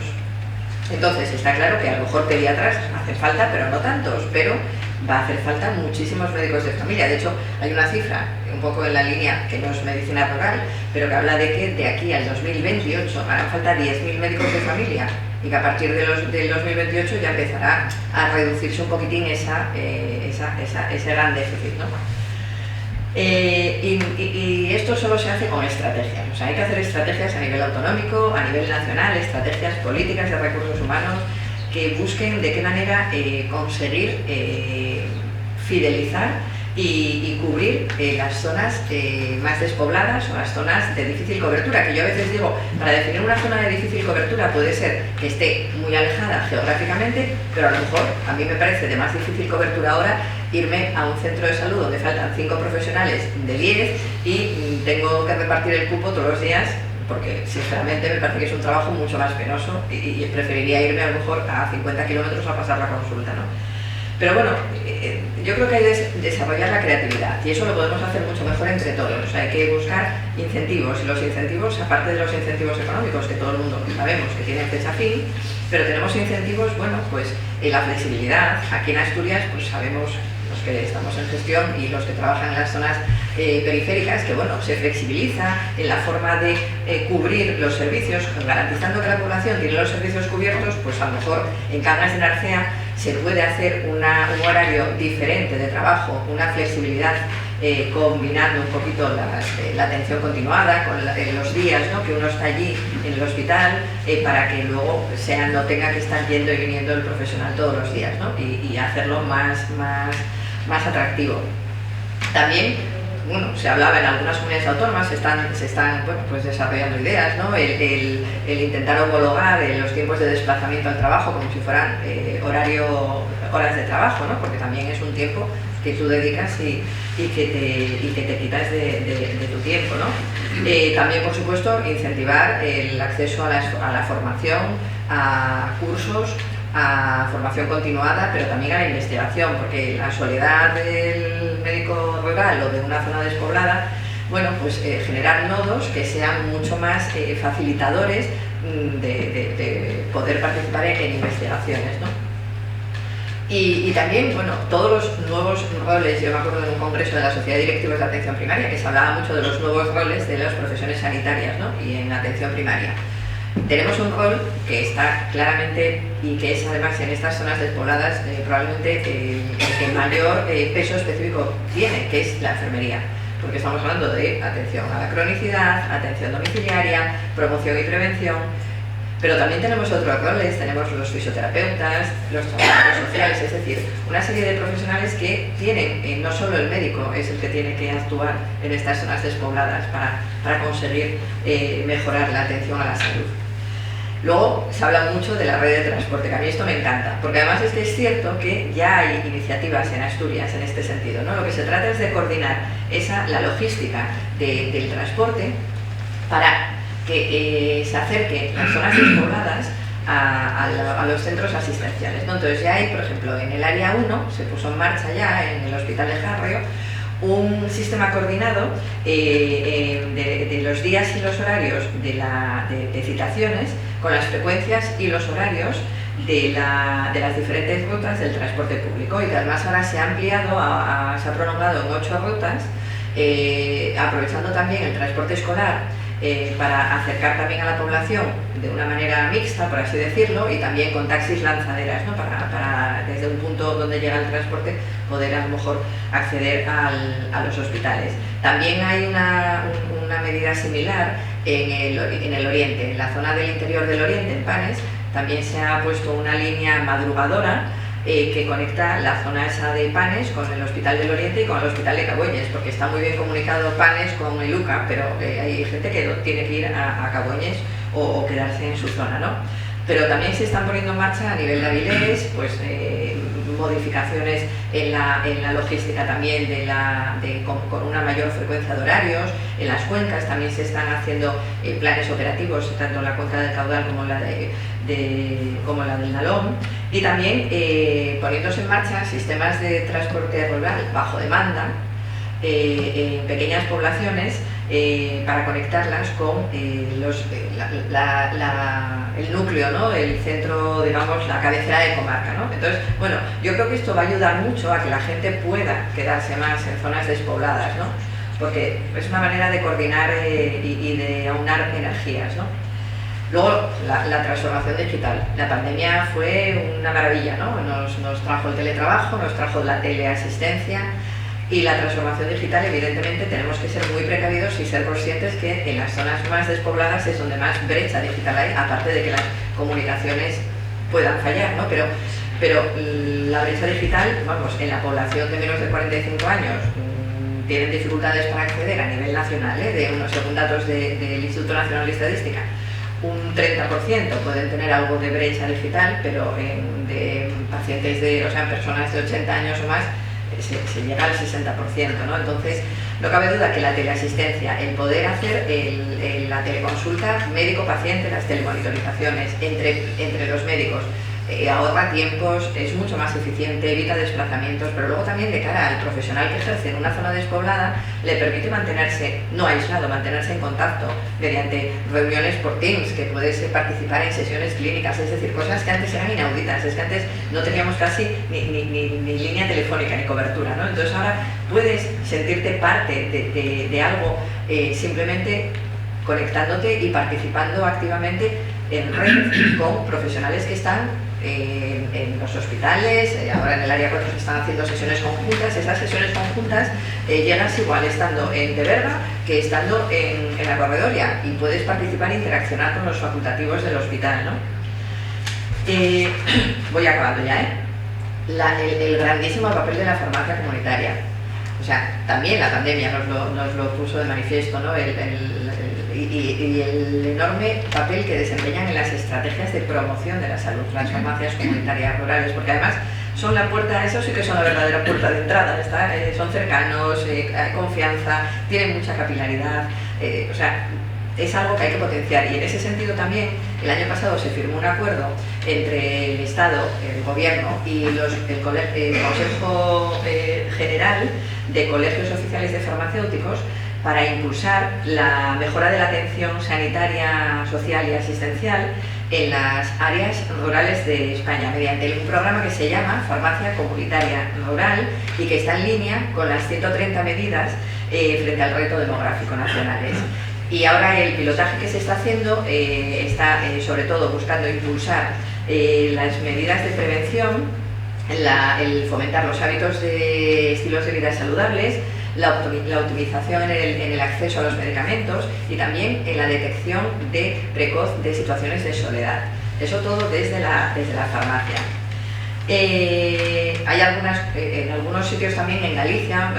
Entonces está claro que a lo mejor pediatras hacen falta, pero no tantos, pero va a hacer falta muchísimos médicos de familia. De hecho, hay una cifra un poco en la línea, que no es medicina rural, pero que habla de que de aquí al 2028 harán falta 10.000 médicos de familia y que a partir del 2028 ya empezará a reducirse un poquitín ese gran déficit, ¿no? Y esto solo se hace con estrategias. O sea, hay que hacer estrategias a nivel autonómico, a nivel nacional, estrategias políticas de recursos humanos que busquen de qué manera conseguir fidelizar y cubrir las zonas más despobladas o las zonas de difícil cobertura, que yo a veces digo, para definir una zona de difícil cobertura puede ser que esté muy alejada geográficamente, pero a lo mejor a mí me parece de más difícil cobertura ahora irme a un centro de salud donde faltan 5 profesionales de 10 y tengo que repartir el cupo todos los días, porque sinceramente me parece que es un trabajo mucho más penoso y preferiría irme a lo mejor a 50 kilómetros a pasar la consulta, ¿no? Pero bueno, yo creo que hay que desarrollar la creatividad y eso lo podemos hacer mucho mejor entre todos. O sea, hay que buscar incentivos y los incentivos, aparte de los incentivos económicos que todo el mundo sabemos que tienen fecha fin, pero tenemos incentivos, bueno, pues en la flexibilidad. Aquí en Asturias pues sabemos, los que estamos en gestión y los que trabajan en las zonas periféricas, que bueno, se flexibiliza en la forma de cubrir los servicios, garantizando que la población tiene los servicios cubiertos. Pues a lo mejor en Cangas de Narcea se puede hacer un horario diferente de trabajo, una flexibilidad combinando un poquito la atención continuada con los días, ¿no?, que uno está allí en el hospital, para que luego no tenga que estar yendo y viniendo el profesional todos los días, ¿no?, y hacerlo más atractivo. También, bueno, se hablaba en algunas comunidades autónomas, se están bueno, pues desarrollando ideas, ¿no?, el intentar homologar los tiempos de desplazamiento al trabajo como si fueran horas de trabajo, ¿no?, porque también es un tiempo que tú dedicas y que te quitas de tu tiempo, ¿no? También, por supuesto, incentivar el acceso a la formación, a cursos, a formación continuada, pero también a la investigación, porque la soledad del médico rural o de una zona despoblada, bueno, pues generar nodos que sean mucho más facilitadores de poder participar en investigaciones, ¿no? Y también, bueno, todos los nuevos roles. Yo me acuerdo de un congreso de la Sociedad de Directivos de Atención Primaria que se hablaba mucho de los nuevos roles de las profesiones sanitarias, ¿no?, y en atención primaria. Tenemos un rol que está claramente, y que es además en estas zonas despobladas probablemente el que mayor peso específico tiene, que es la enfermería, porque estamos hablando de atención a la cronicidad, atención domiciliaria, promoción y prevención. Pero también tenemos otros roles, tenemos los fisioterapeutas, los trabajadores sociales, es decir, una serie de profesionales que tienen, no solo el médico es el que tiene que actuar en estas zonas despobladas para conseguir mejorar la atención a la salud. Luego se habla mucho de la red de transporte, que a mí esto me encanta, porque además es que es cierto que ya hay iniciativas en Asturias en este sentido, ¿no? Lo que se trata es de coordinar la logística del transporte para que se acerquen las zonas despobladas a los centros asistenciales, ¿no? Entonces ya hay, por ejemplo, en el área 1 se puso en marcha ya en el Hospital de Jarrio un sistema coordinado de los días y los horarios de citaciones, con las frecuencias y los horarios de las diferentes rutas del transporte público, y que además ahora se ha ampliado, se ha prolongado en 8 rutas, aprovechando también el transporte escolar para acercar también a la población de una manera mixta, por así decirlo, y también con taxis lanzaderas, ¿no?, para desde un punto donde llega el transporte poder a lo mejor acceder a los hospitales. También hay una medida similar en el oriente, en la zona del interior del oriente, en Panes. También se ha puesto una línea madrugadora que conecta la zona esa de Panes con el Hospital del Oriente y con el Hospital de Cabueñes, porque está muy bien comunicado Panes con el UCA, pero hay gente que tiene que ir a Cabueñes o quedarse en su zona, ¿no? Pero también se están poniendo en marcha a nivel de Avilés, pues modificaciones en la logística también con una mayor frecuencia de horarios. En las cuencas también se están haciendo planes operativos, tanto en la cuenca del Caudal como la del Nalón, y también poniéndose en marcha sistemas de transporte rural bajo demanda en pequeñas poblaciones para conectarlas con el núcleo, ¿no?, el centro, digamos, la cabecera de comarca, ¿no? Entonces, bueno, yo creo que esto va a ayudar mucho a que la gente pueda quedarse más en zonas despobladas, ¿no?, porque es una manera de coordinar y de aunar energías, ¿no? Luego, la transformación digital. La pandemia fue una maravilla, ¿no? Nos trajo el teletrabajo, nos trajo la teleasistencia, y la transformación digital, evidentemente, tenemos que ser muy precavidos y ser conscientes que en las zonas más despobladas es donde más brecha digital hay, aparte de que las comunicaciones puedan fallar, ¿no? Pero Pero la brecha digital, vamos, en la población de menos de 45 años tienen dificultades para acceder a nivel nacional, según datos del Instituto Nacional de Estadística. Un 30% pueden tener algo de brecha digital, pero de pacientes en personas de 80 años o más se llega al 60%, ¿no? Entonces, no cabe duda que la teleasistencia, el poder hacer la teleconsulta médico-paciente, las telemonitorizaciones entre los médicos, ahorra tiempos, es mucho más eficiente, evita desplazamientos, pero luego también de cara al profesional que ejerce en una zona despoblada le permite mantenerse, no aislado, mantenerse en contacto mediante reuniones por Teams, que puedes participar en sesiones clínicas, es decir, cosas que antes eran inauditas, es que antes no teníamos casi ni línea telefónica ni cobertura, ¿no? Entonces ahora puedes sentirte parte de algo simplemente conectándote y participando activamente en red con profesionales que están en los hospitales. Ahora en el área 4 se están haciendo sesiones conjuntas. Esas sesiones conjuntas llegas igual estando en Teberga que estando en la Corredoria, y puedes participar e interaccionar con los facultativos del hospital, ¿no? Voy acabando ya, el grandísimo papel de la farmacia comunitaria. O sea, también la pandemia nos lo puso de manifiesto, ¿no? Y el enorme papel que desempeñan en las estrategias de promoción de la salud, las farmacias comunitarias rurales, porque además son la puerta, eso sí que son la verdadera puerta de entrada, son cercanos, hay confianza, tienen mucha capilaridad, o sea, es algo que hay que potenciar. Y en ese sentido también, el año pasado se firmó un acuerdo entre el Estado, el Gobierno y el Consejo General de Colegios Oficiales de Farmacéuticos para impulsar la mejora de la atención sanitaria, social y asistencial en las áreas rurales de España, mediante un programa que se llama Farmacia Comunitaria Rural y que está en línea con las 130 medidas frente al reto demográfico nacionales. Y ahora el pilotaje que se está haciendo está sobre todo buscando impulsar las medidas de prevención, el fomentar los hábitos de estilos de vida saludables, la optimización en el acceso a los medicamentos y también en la detección precoz de situaciones de soledad. Eso todo desde la farmacia. Hay en algunos sitios también en Galicia,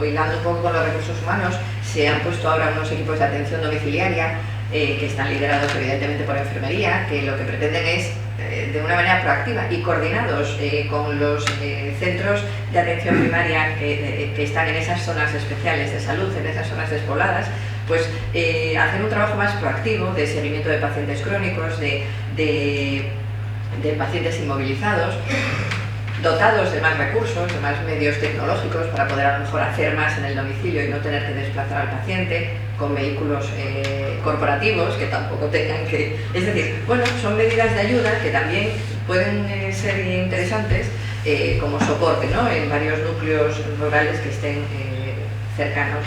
hilando un poco con los recursos humanos, se han puesto ahora unos equipos de atención domiciliaria que están liderados evidentemente por enfermería, que lo que pretenden es de una manera proactiva y coordinados con los centros de atención primaria que están en esas zonas especiales de salud, en esas zonas despobladas, pues hacer un trabajo más proactivo de seguimiento de pacientes crónicos, de pacientes inmovilizados, dotados de más recursos, de más medios tecnológicos para poder a lo mejor hacer más en el domicilio y no tener que desplazar al paciente, con vehículos corporativos que tampoco tengan que... Es decir, bueno, son medidas de ayuda que también pueden ser interesantes como soporte, ¿no?, en varios núcleos rurales que estén cercanos.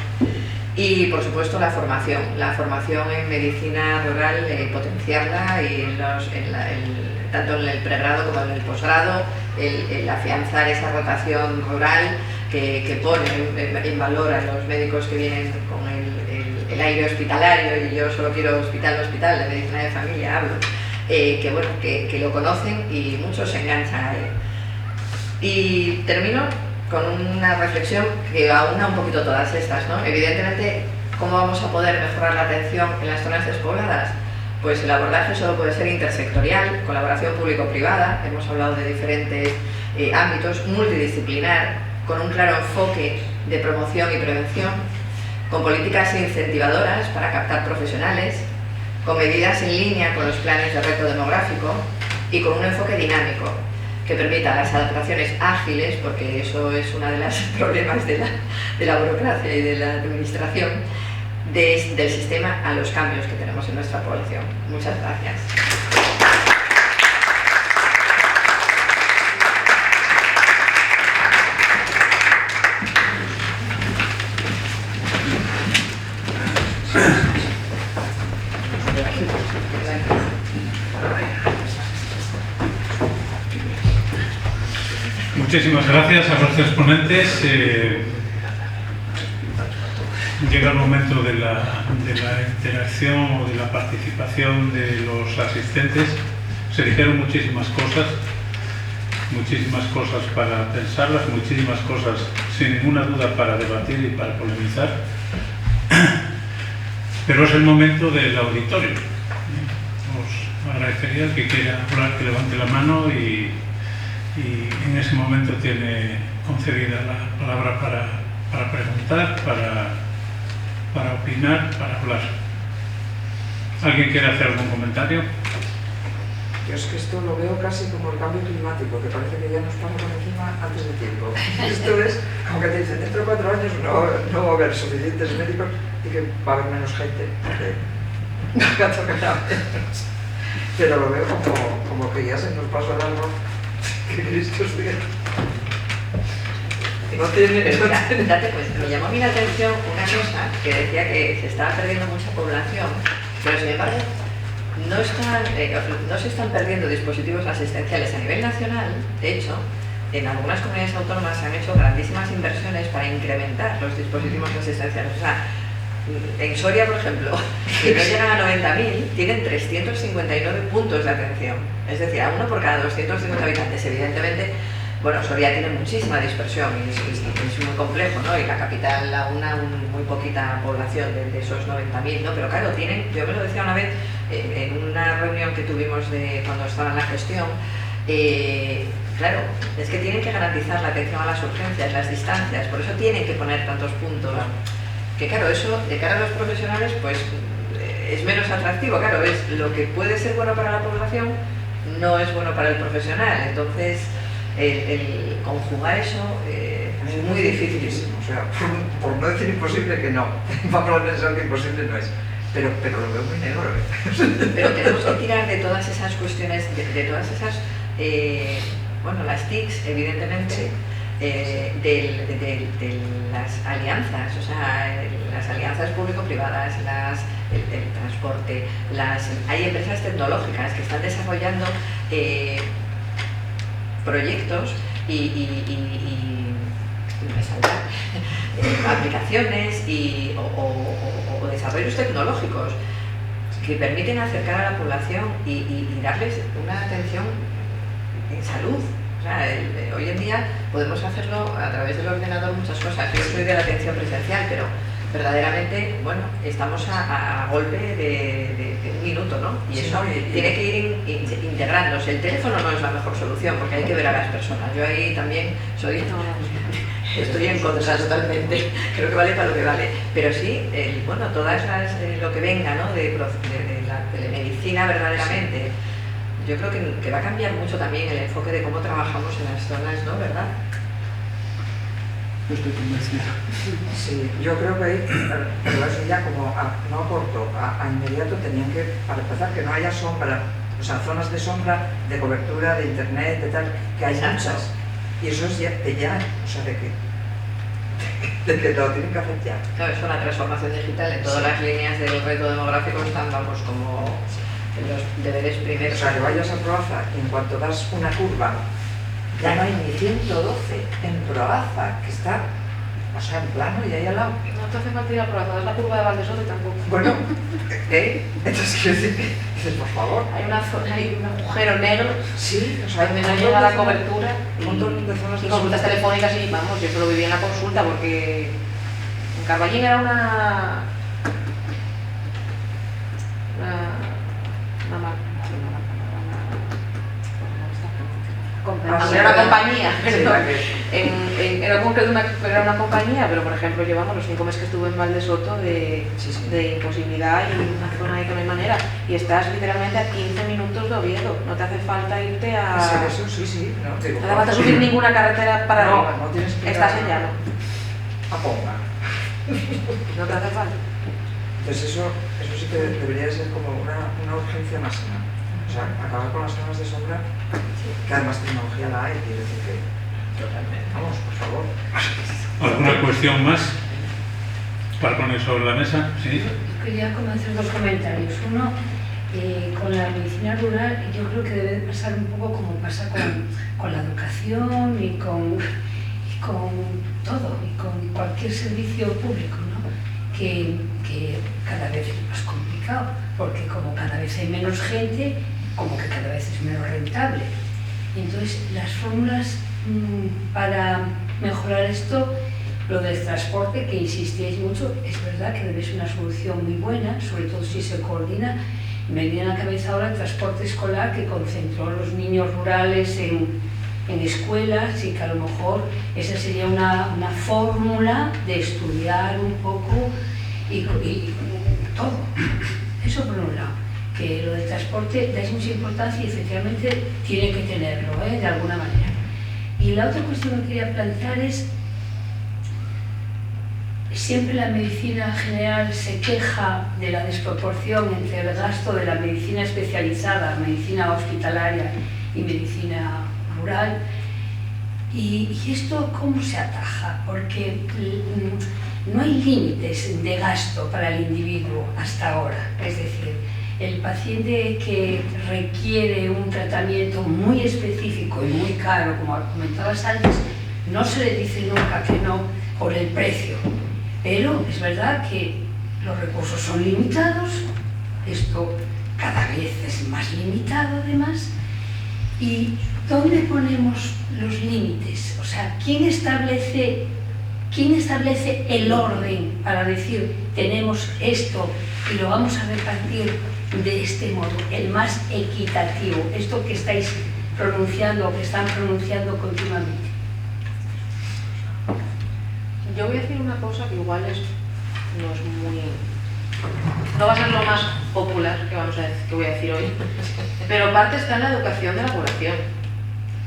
Y por supuesto la formación en medicina rural, potenciarla y tanto en el pregrado como en el posgrado, el afianzar esa rotación rural que pone en valor a los médicos que vienen con el aire hospitalario, y yo solo quiero hospital, de medicina de familia hablo, que lo conocen y muchos se enganchan a él. Y termino con una reflexión que aúna un poquito todas estas, ¿no? Evidentemente, ¿cómo vamos a poder mejorar la atención en las zonas despobladas? Pues el abordaje solo puede ser intersectorial, colaboración público-privada, hemos hablado de diferentes ámbitos, multidisciplinar, con un claro enfoque de promoción y prevención, con políticas incentivadoras para captar profesionales, con medidas en línea con los planes de reto demográfico y con un enfoque dinámico que permita las adaptaciones ágiles, porque eso es uno de los problemas de la burocracia y de la administración, del sistema a los cambios que tenemos en nuestra población. Muchas gracias.
Muchísimas gracias a los exponentes. Llega el momento de la interacción o de la participación de los asistentes. Se dijeron muchísimas cosas. muchísimas cosas para pensarlas, muchísimas cosas sin ninguna duda para debatir y para polemizar, pero es el momento del auditorio. Os agradecería el que quiera hablar que levante la mano y en ese momento tiene concedida la palabra para preguntar, para opinar, para hablar. ¿Alguien quiere hacer algún comentario?
Yo es que esto lo veo casi como el cambio climático, que parece que ya nos pasa por encima antes de tiempo. Esto es como que te dicen, dentro de 4 años no va a haber suficientes médicos y que va a haber menos gente. Pero lo veo como que ya se nos pasó el alma que Cristo es bien. No tiene...
Date cuenta, me llamó a mí la atención una cosa que decía que se estaba perdiendo mucha población, pero sin embargo no se están perdiendo dispositivos asistenciales a nivel nacional. De hecho, en algunas comunidades autónomas se han hecho grandísimas inversiones para incrementar los dispositivos asistenciales. O sea, en Soria, por ejemplo, que no llegan a 90.000, tienen 359 puntos de atención. Es decir, a uno por cada 250 habitantes. Evidentemente, bueno, Soria tiene muchísima dispersión y es muy complejo, ¿no? Y la capital a una muy poquita población de esos 90.000, ¿no? Pero claro, yo me lo decía una vez en una reunión que tuvimos cuando estaba en la gestión, claro, es que tienen que garantizar la atención a las urgencias, las distancias, por eso tienen que poner tantos puntos. Que claro, eso de cara a los profesionales pues es menos atractivo, claro, es lo que puede ser bueno para la población, no es bueno para el profesional, entonces el conjugar eso es muy difícil.
O sea, por no decir imposible que no, vamos a pensar que imposible no es, pero lo veo muy negro.
Pero tenemos que tirar de todas esas cuestiones, de todas esas, bueno, las TICs, evidentemente, de las alianzas, o sea, las alianzas público-privadas, el transporte, hay empresas tecnológicas que están desarrollando proyectos y me saldrá, aplicaciones o desarrollos tecnológicos que permiten acercar a la población y darles una atención en salud. O sea, hoy en día podemos hacerlo a través del ordenador muchas cosas. Yo soy de la atención presencial, pero verdaderamente, bueno, estamos a golpe de un minuto, ¿no? Y eso tiene que ir integrándose. El teléfono no es la mejor solución porque hay que ver a las personas. Yo ahí también estoy en contra totalmente, creo que vale para lo que vale. Pero sí, bueno, todas lo que venga, ¿no? de la medicina verdaderamente. Yo creo que va a cambiar mucho también el enfoque de cómo trabajamos en las zonas, ¿no? ¿Verdad?
Estoy convencida. Sí, yo creo que ahí, pero eso ya como no a corto, a inmediato tenían que, para empezar, que no haya sombra, o sea, zonas de sombra, de cobertura, de internet, de tal, que hay muchas. Y eso es ya, o sea, de que lo tienen que hacer ya.
Claro, es una transformación digital. En todas las líneas del reto demográfico están, vamos, como los deberes primeros.
O sea, que vayas a Proaza y en cuanto das una curva, ya no hay ni 112 en Proaza, que está, o sea, en plano y ahí al lado.
No te hace falta ir a Proaza, das la curva de Valdesoto y tampoco.
Bueno, entonces quiero decir que dices, por favor.
Hay un agujero negro.
Sí, o sea,
donde no llega la cobertura.
Un montón de zonas de
consultas telefónicas y vamos, yo solo viví en la consulta porque en Carballín era una compañía, era una compañía, pero por ejemplo llevamos los 5 meses que estuve en Valdesoto de imposibilidad y una zona ahí que no hay manera, y estás literalmente a 15 minutos de Oviedo, no te hace falta irte a...
Eso sí, no te digo.
No te hace falta subir ninguna carretera para arriba,
no tienes que
estás en llano.
A Ponga.
No te hace falta.
Entonces eso sí que debería ser como una urgencia máxima. O sea, acabar con las zonas de sombra, que además tecnología la hay, quiero decir que... Totalmente. Vamos, por favor.
¿Alguna cuestión más para poner sobre la mesa? ¿Sí?
Quería hacer 2 comentarios. Uno, con la medicina rural, yo creo que debe pasar un poco como pasa con la educación y con todo, y con cualquier servicio público, ¿no? Que cada vez es más complicado, porque como cada vez hay menos gente, como que cada vez es menos rentable. Entonces, las fórmulas para mejorar esto, lo del transporte, que insistíais mucho, es verdad que debe ser una solución muy buena, sobre todo si se coordina. Me viene a la cabeza ahora el transporte escolar, que concentró a los niños rurales en escuelas, y que a lo mejor esa sería una fórmula de estudiar un poco y todo. Eso por un lado, que lo del transporte dais mucha importancia y efectivamente tiene que tenerlo, de alguna manera. Y la otra cuestión que quería plantear es, siempre la medicina general se queja de la desproporción entre el gasto de la medicina especializada, medicina hospitalaria y medicina rural. ¿Y esto cómo se ataja? Porque no hay límites de gasto para el individuo hasta ahora. Es decir, el paciente que requiere un tratamiento muy específico y muy caro, como comentabas antes, no se le dice nunca que no por el precio. Pero es verdad que los recursos son limitados, esto cada vez es más limitado además. ¿Y dónde ponemos los límites? O sea, ¿quién establece el orden para decir tenemos esto y lo vamos a repartir de este modo, el más equitativo? Esto que estáis pronunciando, que están pronunciando continuamente.
Yo voy a decir una cosa que igual no va a ser lo más popular que voy a decir hoy, pero parte está en la educación de la población.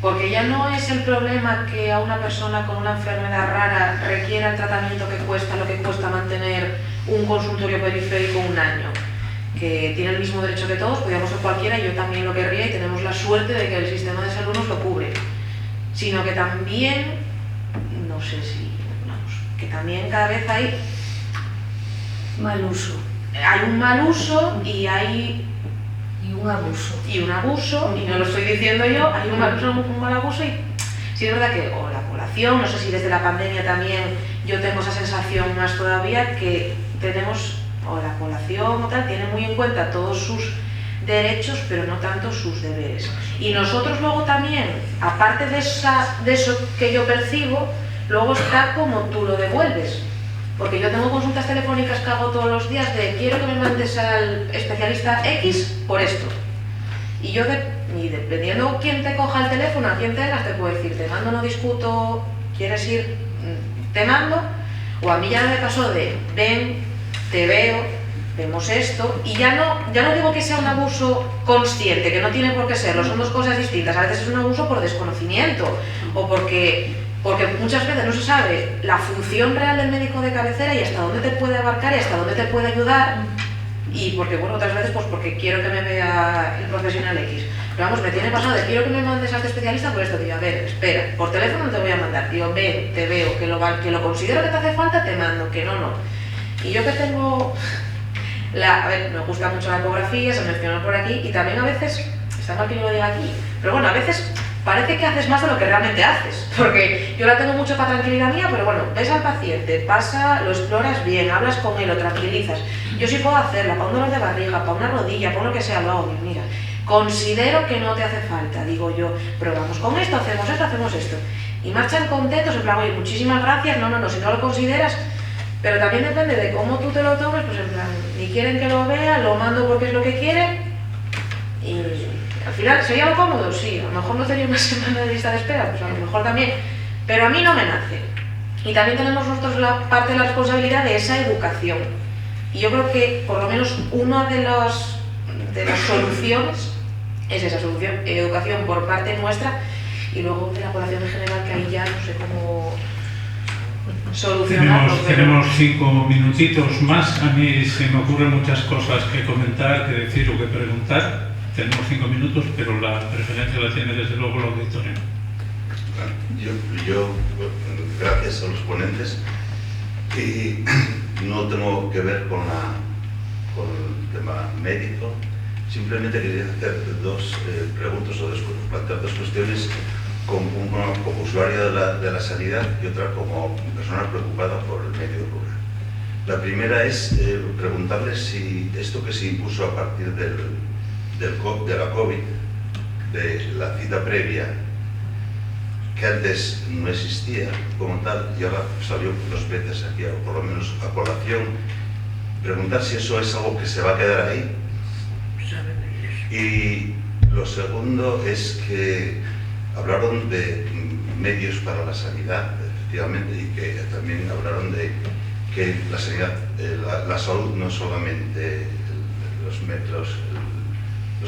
Porque ya no es el problema que a una persona con una enfermedad rara requiera el tratamiento que cuesta lo que cuesta mantener un consultorio periférico un año, que tiene el mismo derecho que todos, podríamos ser cualquiera, y yo también lo querría, y tenemos la suerte de que el sistema de salud nos lo cubre, sino que también, no sé si, que también cada vez hay
mal uso.
Hay un mal uso y hay
un abuso.
Y un abuso, y no lo estoy diciendo yo, hay un mal abuso, y sí es verdad que la población, no sé si desde la pandemia también yo tengo esa sensación más todavía, que tenemos, o la población o tal, tiene muy en cuenta todos sus derechos, pero no tanto sus deberes. Y nosotros luego también, aparte de eso que yo percibo, luego está como tú lo devuelves. Porque yo tengo consultas telefónicas que hago todos los días de quiero que me mandes al especialista X por esto. Y yo, dependiendo quién te coja el teléfono, a quién tengas, te puedo decir, te mando, no discuto, quieres ir, te mando. O a mí ya me pasó de ven, te veo, vemos esto. Y ya no digo que sea un abuso consciente, que no tiene por qué serlo, son dos cosas distintas. A veces es un abuso por desconocimiento o porque muchas veces no se sabe la función real del médico de cabecera y hasta dónde te puede abarcar y hasta dónde te puede ayudar, y porque, bueno, otras veces pues porque quiero que me vea el profesional X. Pero vamos, me tiene pasado de quiero que me mandes a este especialista por esto, digo, a ver, espera, por teléfono no te voy a mandar, digo, ven, te veo, que lo considero que te hace falta, te mando, que no. Y yo que tengo, a ver, me gusta mucho la ecografía, se mencionó por aquí, y también a veces, está mal que yo lo diga aquí, pero bueno, a veces parece que haces más de lo que realmente haces, porque yo la tengo mucho para tranquilidad mía, pero bueno, ves al paciente, pasa, lo exploras bien, hablas con él, lo tranquilizas. Yo sí puedo hacerla para un dolor de barriga, para una rodilla, para lo que sea, lo hago. Mira, considero que no te hace falta, digo yo, probamos con esto, hacemos esto. Y marchan contentos, en plan, oye, muchísimas gracias, no, si no lo consideras, pero también depende de cómo tú te lo tomes, pues en plan, ni quieren que lo vea, lo mando porque es lo que quieren, y al final, ¿sería lo cómodo? Sí, a lo mejor no sería una semana de lista de espera, pues a lo mejor también, pero a mí no me nace. Y también tenemos nosotros la parte de la responsabilidad de esa educación. Y yo creo que, por lo menos, una de las soluciones es esa solución, educación por parte nuestra, y luego de la población en general, que ahí ya no sé cómo solucionarlo.
Tenemos 5 minutitos más. A mí se me ocurren muchas cosas que comentar, que decir o que preguntar. Tenemos 5 minutos, pero la preferencia la tiene desde luego el auditorio.
Yo gracias a los ponentes, y no tengo que ver con el tema médico, simplemente quería hacer dos preguntas o plantear dos cuestiones, una como usuaria de la sanidad y otra como persona preocupada por el medio rural. La primera es preguntarles si esto que se impuso a partir de la COVID de la cita previa, que antes no existía como tal, y ahora salió 2 veces aquí, o por lo menos a colación, preguntar si eso es algo que se va a quedar ahí. Y lo segundo es que hablaron de medios para la sanidad, efectivamente, y que también hablaron de que la sanidad, la salud no solamente los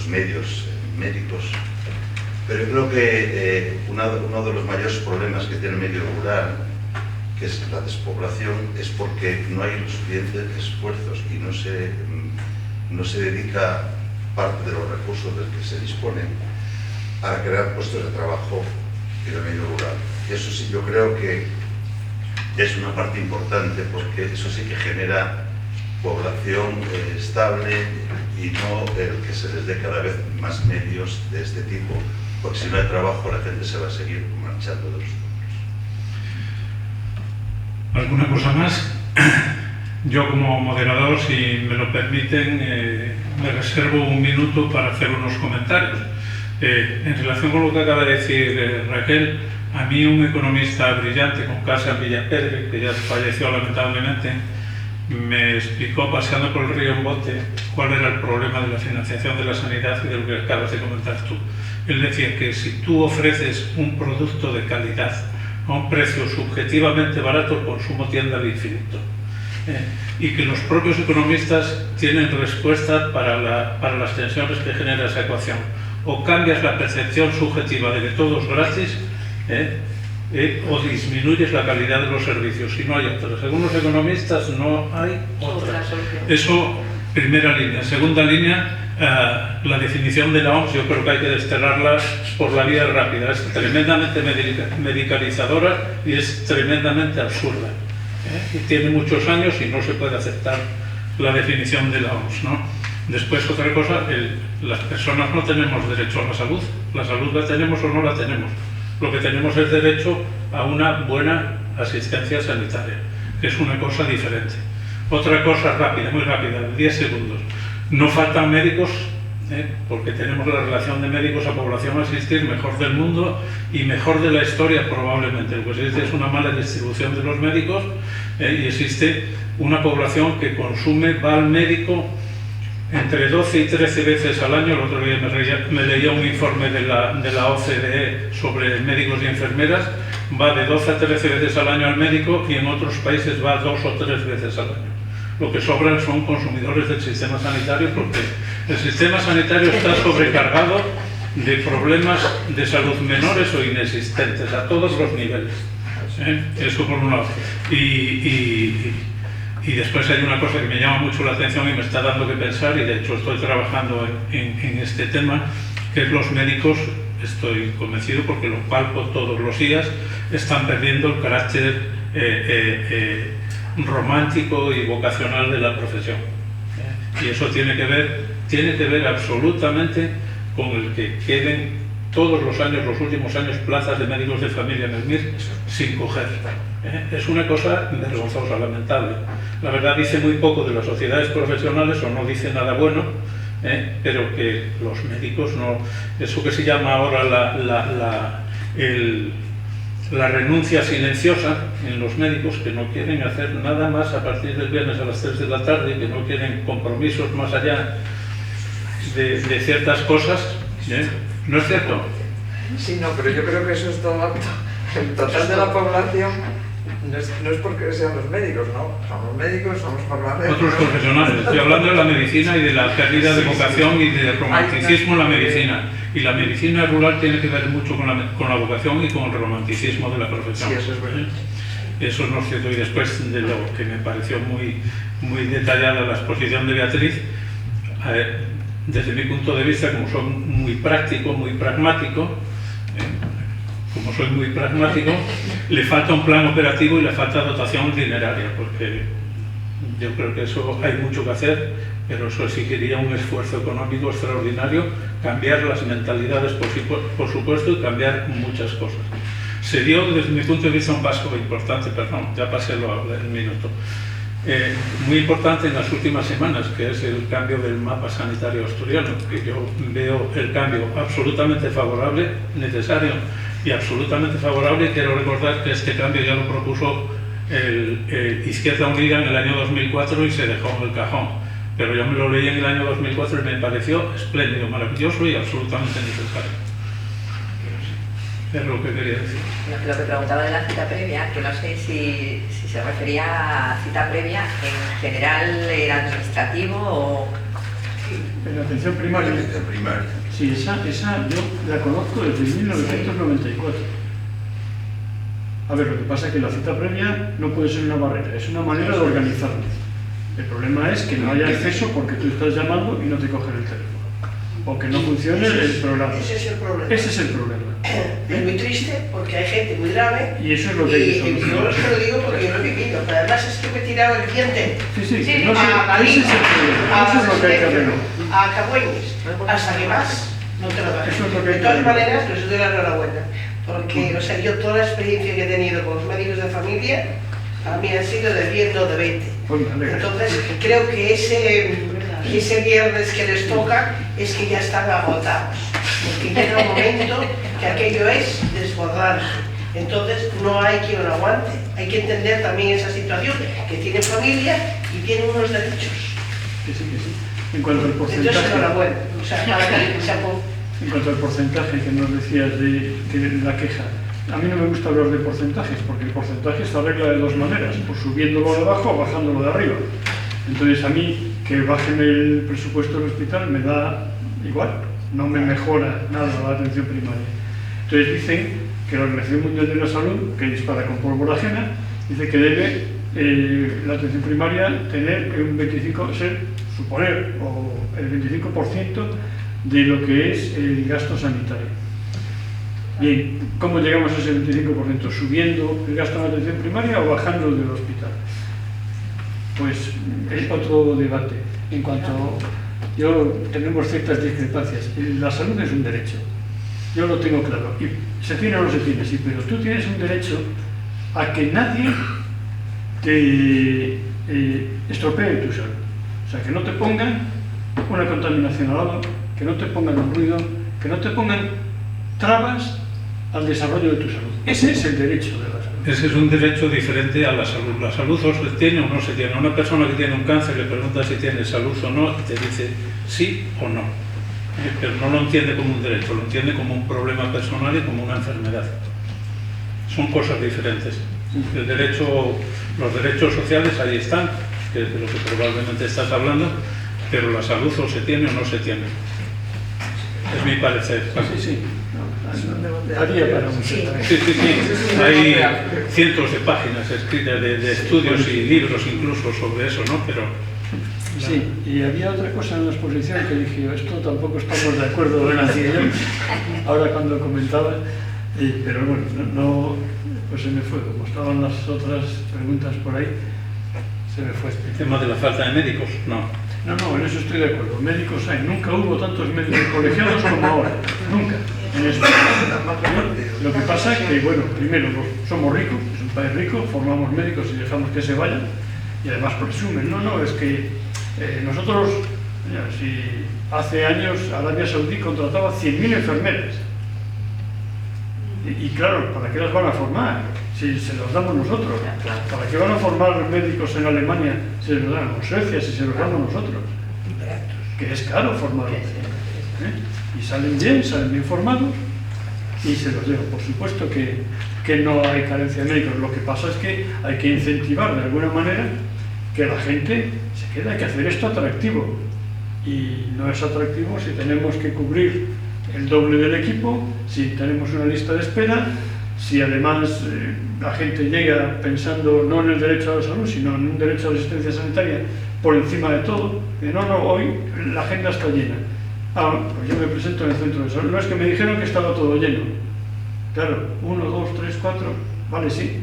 medios médicos, pero yo creo que uno de los mayores problemas que tiene el medio rural, que es la despoblación, es porque no hay los suficientes esfuerzos y no se dedica parte de los recursos del que se disponen a crear puestos de trabajo en el medio rural. Y eso sí, yo creo que es una parte importante, porque eso sí que genera población estable y no el que se les dé cada vez más medios de este tipo, porque si no hay trabajo la gente se va a seguir marchando de los pueblos.
¿Alguna cosa más? Yo como moderador, si me lo permiten, me reservo un minuto para hacer unos comentarios. En relación con lo que acaba de decir Raquel, a mí un economista brillante con casa en Villaperre, que ya falleció lamentablemente, me explicó paseando por el río en bote cuál era el problema de la financiación de la sanidad y de lo que acabas de comentar tú. Él decía que si tú ofreces un producto de calidad a un precio subjetivamente barato, el consumo tiende al infinito. Y que los propios economistas tienen respuesta para las tensiones que genera esa ecuación. O cambias la percepción subjetiva de que todo es gratis, o disminuyes la calidad de los servicios, y no hay otra. Según los economistas no hay otra. Eso, primera línea. Segunda línea, la definición de la OMS yo creo que hay que desterrarla por la vía rápida. Es tremendamente medicalizadora y es tremendamente absurda. Y tiene muchos años y no se puede aceptar la definición de la OMS, ¿no? Después, otra cosa, las personas no tenemos derecho a la salud la tenemos o no la tenemos. Lo que tenemos es derecho a una buena asistencia sanitaria, que es una cosa diferente. Otra cosa rápida, muy rápida, 10 segundos. No faltan médicos, porque tenemos la relación de médicos a población a asistir mejor del mundo y mejor de la historia probablemente. Lo que existe es una mala distribución de los médicos, y existe una población que va al médico entre 12 y 13 veces al año. El otro día me leía un informe de la OCDE sobre médicos y enfermeras. Va de 12 a 13 veces al año al médico, y en otros países va 2 o 3 veces al año. Lo que sobran son consumidores del sistema sanitario, porque el sistema sanitario está sobrecargado de problemas de salud menores o inexistentes a todos los niveles. Eso por un lado. Y después hay una cosa que me llama mucho la atención y me está dando que pensar, y de hecho estoy trabajando en este tema, que es los médicos, estoy convencido porque lo palpo todos los días, están perdiendo el carácter romántico y vocacional de la profesión. Y eso tiene que ver absolutamente con el que queden todos los años, los últimos años, plazas de médicos de familia en el MIR sin coger. Es una cosa vergonzosa, lamentable. La verdad dice muy poco de las sociedades profesionales, o no dice nada bueno, pero que los médicos no... Eso que se llama ahora la renuncia silenciosa en los médicos, que no quieren hacer nada más a partir del viernes a las 3 de la tarde, que no quieren compromisos más allá de ciertas cosas. ¿No es cierto?
Sí, no, pero yo creo que eso es todo el total de la población. No es porque sean los médicos, ¿no? Somos médicos, somos farmacéuticos.
Otros profesionales. Estoy hablando de la medicina y de la pérdida de vocación y del romanticismo en la medicina. Y la medicina rural tiene que ver mucho con la vocación y con el romanticismo de la profesión.
Sí, eso es verdad.
Eso no es cierto. Y después de lo que me pareció muy detallada la exposición de Beatriz, desde mi punto de vista, como soy muy práctico, muy pragmático, le falta un plan operativo y le falta dotación dineraria, porque yo creo que eso hay mucho que hacer, pero eso exigiría un esfuerzo económico extraordinario, cambiar las mentalidades, por supuesto, y cambiar muchas cosas. Se dio, desde mi punto de vista, un paso importante, perdón, ya pasé el minuto. muy importante en las últimas semanas, que es el cambio del mapa sanitario asturiano, que yo veo el cambio absolutamente favorable, necesario y absolutamente favorable. Quiero recordar que este cambio ya lo propuso Izquierda Unida en el año 2004 y se dejó en el cajón, pero yo me lo leí en el año 2004 y me pareció espléndido, maravilloso y absolutamente necesario. Es lo que quería decir.
Lo que preguntaba de la cita previa, que no sé si se refería a cita previa en general, ¿era administrativo o...?
En la atención primaria.
En la atención primaria.
Sí, esa yo la conozco desde 1994. A ver, lo que pasa es que la cita previa no puede ser una barrera, es una manera de organizarnos. El problema es que no haya acceso porque tú estás llamando y no te cogen el teléfono. O que no funcione el programa.
Ese es el problema.
Ese es el problema.
Es muy triste porque hay gente muy grave.
Y eso es lo que hay que solucionar.
Yo se lo digo porque yo lo he vivido. Pero además es que me he tirado el diente.
Sí, que no sé, ese es el problema. Eso es lo que hay que arreglar.
A Cabueñes, hasta que más no te lo dan.
Eso es lo que hay
De
que
todas
arreglar.
maneras, les doy la enhorabuena. Porque, o sea, yo toda la experiencia que he tenido con los médicos de familia, a mí han sido de 10, no de 20.
Pues me alegra.
Entonces, creo que ese viernes que les toca es que ya están agotados. Porque llega un momento que aquello es desbordante. Entonces, no hay quien lo aguante. Hay que entender también esa situación, que tienen familia y tienen unos derechos.
Que sí. En cuanto al porcentaje...
Entonces, enhorabuena. O sea, para que se
En cuanto al porcentaje que nos decías de la queja, a mí no me gusta hablar de porcentajes, porque el porcentaje se arregla de dos maneras, o subiéndolo de abajo o bajándolo de arriba. Entonces a mí que bajen el presupuesto del hospital me da igual, no me mejora nada la atención primaria. Entonces dicen que la Organización Mundial de la Salud, que dispara con pólvora ajena, dice que debe la atención primaria tener un 25%, suponer, o el 25% de lo que es el gasto sanitario. Bien, ¿cómo llegamos a ese 25%? ¿Subiendo el gasto en la atención primaria o bajando del hospital? Pues es otro debate. En cuanto tenemos ciertas discrepancias. La salud es un derecho. Yo lo tengo claro. Y se tiene o no se tiene, sí, pero tú tienes un derecho a que nadie te estropee tu salud. O sea, que no te pongan una contaminación al lado, que no te pongan un ruido, que no te pongan trabas al desarrollo de tu salud. Ese es el derecho de la salud.
Ese es un derecho diferente a la salud. La salud o se tiene o no se tiene. Una persona que tiene un cáncer le pregunta si tiene salud o no y te dice sí o no. Pero no lo entiende como un derecho, lo entiende como un problema personal y como una enfermedad. Son cosas diferentes. Los derechos sociales ahí están, que es de lo que probablemente estás hablando, pero la salud o se tiene o no se tiene. Es mi parecer.
Sí. Haría para mucho.
Sí. Hay cientos de páginas escritas de estudios y libros incluso sobre eso, ¿no? Pero
sí, y había otra cosa en la exposición que dije, esto tampoco estamos de acuerdo, ahora cuando comentaba, pero bueno, no, pues se me fue, como estaban las otras preguntas por ahí, se me fue.
el tema de la falta de médicos, no.
No, en eso estoy de acuerdo. Médicos hay. Nunca hubo tantos médicos colegiados como ahora. Nunca. En España. Lo que pasa es que, bueno, primero somos ricos, es un país rico, formamos médicos y dejamos que se vayan. Y además presumen. No, es que nosotros, si hace años Arabia Saudí contrataba 100.000 enfermeras. Y claro, ¿para qué las van a formar? Si se los damos nosotros. ¿Para qué van a formar médicos en Alemania si se los dan? O Suecia si se los damos nosotros. Que es caro formarlos. Y salen bien formados y se los llevan. Por supuesto que no hay carencia de médicos. Lo que pasa es que hay que incentivar de alguna manera que la gente se quede. Hay que hacer esto atractivo. Y no es atractivo si tenemos que cubrir el doble del equipo, si tenemos una lista de espera, si además la gente llega pensando no en el derecho a la salud, sino en un derecho a la asistencia sanitaria por encima de todo. Hoy la agenda está llena. Pues yo me presento en el centro de salud. No es que me dijeron que estaba todo lleno. Claro, 1, 2, 3, 4, vale, sí.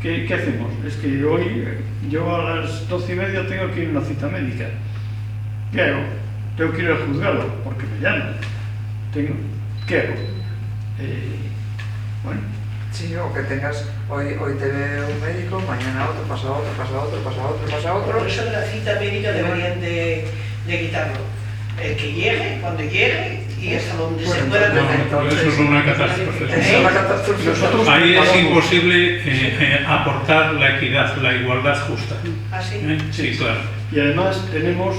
¿Qué hacemos? Es que hoy yo a las 12:30 tengo que ir a una cita médica. ¿Qué hago? Tengo que ir al juzgado porque me llaman. ¿Qué hago? Bueno,
Sí, o que tengas, hoy te ve un médico, mañana otro, pasa otro, pasa otro, pasa otro, pasa otro.
Por eso de la cita médica deberían de quitarlo. El que llegue, cuando llegue, y hasta donde se pueda tener.
Eso es una catástrofe.
Es una catástrofe.
Ahí es imposible aportar la equidad, la igualdad justa.
¿Ah, sí?
Sí, claro.
Y además tenemos,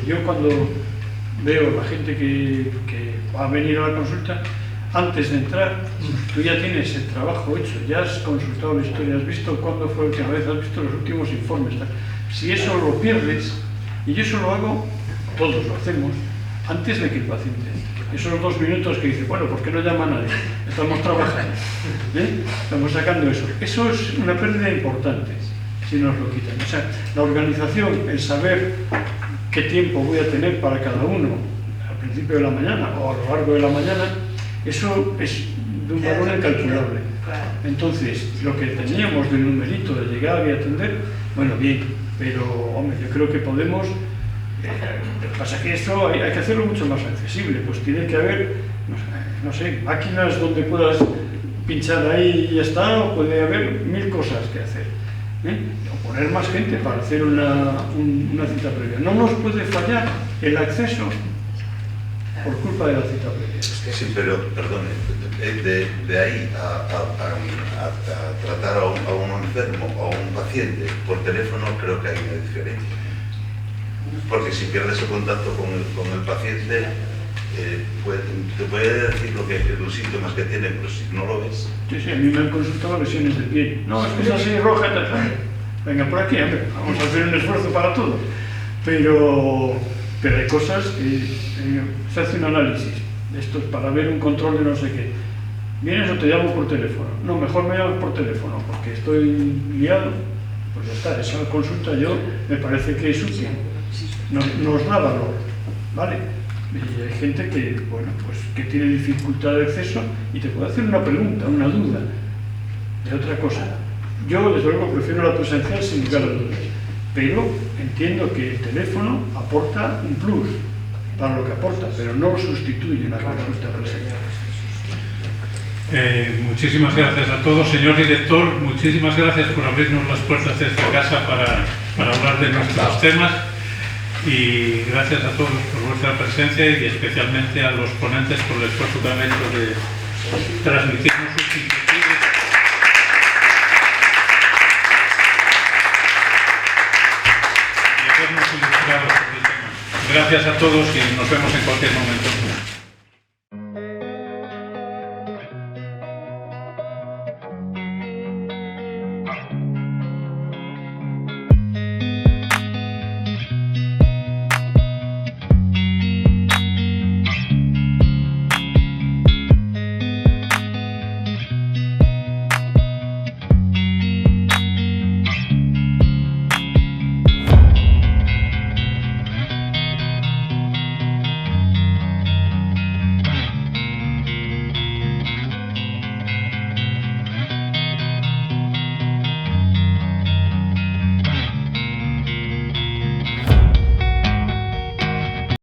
yo cuando veo a la gente que va a venir a la consulta, antes de entrar, tú ya tienes el trabajo hecho, ya has consultado la historia, has visto cuándo fue la última vez, has visto los últimos informes. Si eso lo pierdes, y yo eso lo hago, todos lo hacemos, antes de que el paciente. Esos 2 minutos que dice, bueno, ¿por qué no llama a nadie? Estamos trabajando, estamos sacando eso. Eso es una pérdida importante, si nos lo quitan. O sea, la organización, el saber qué tiempo voy a tener para cada uno, al principio de la mañana o a lo largo de la mañana, eso es de un valor incalculable. Entonces, lo que teníamos del numerito de llegar y atender, bueno, bien, pero hombre, yo creo que podemos. Lo que pasa es que esto hay que hacerlo mucho más accesible, pues tiene que haber, no sé, máquinas donde puedas pinchar ahí y ya está, o puede haber 1000 cosas que hacer, o poner más gente para hacer una cita previa. No nos puede fallar el acceso por culpa de la cita previa.
Sí, pero, perdone, de ahí a tratar a un enfermo o a un paciente por teléfono, creo que hay una diferencia. Porque si pierdes el contacto con el paciente, te puede decir los síntomas que tiene, pero si no lo ves...
Sí, a mí me han consultado lesiones de piel. No, es que es así roja, venga por aquí, hombre, vamos a hacer un esfuerzo para todo. Pero hay cosas que se hace un análisis de estos para ver un control de no sé qué. ¿Vienes o te llamo por teléfono? No, mejor me llamas por teléfono, porque estoy liado. Pues ya está, esa consulta yo me parece que es útil. Nos da valor, ¿vale? Y hay gente que, bueno, pues que tiene dificultad de acceso y te puede hacer una pregunta, una duda de otra cosa. Yo, desde luego, prefiero la presencial sin lugar a dudas, pero entiendo que el teléfono aporta un plus para lo que aporta, pero no sustituye una consulta presencial.
Muchísimas gracias a todos. Señor director, muchísimas gracias por abrirnos las puertas de esta casa para hablar de nuestros temas. Y gracias a todos por vuestra presencia y especialmente a los ponentes por el esfuerzo que han hecho de transmitirnos sus inquietudes. Y hacernos ilustrados sobre el tema. Gracias a todos y nos vemos en cualquier momento.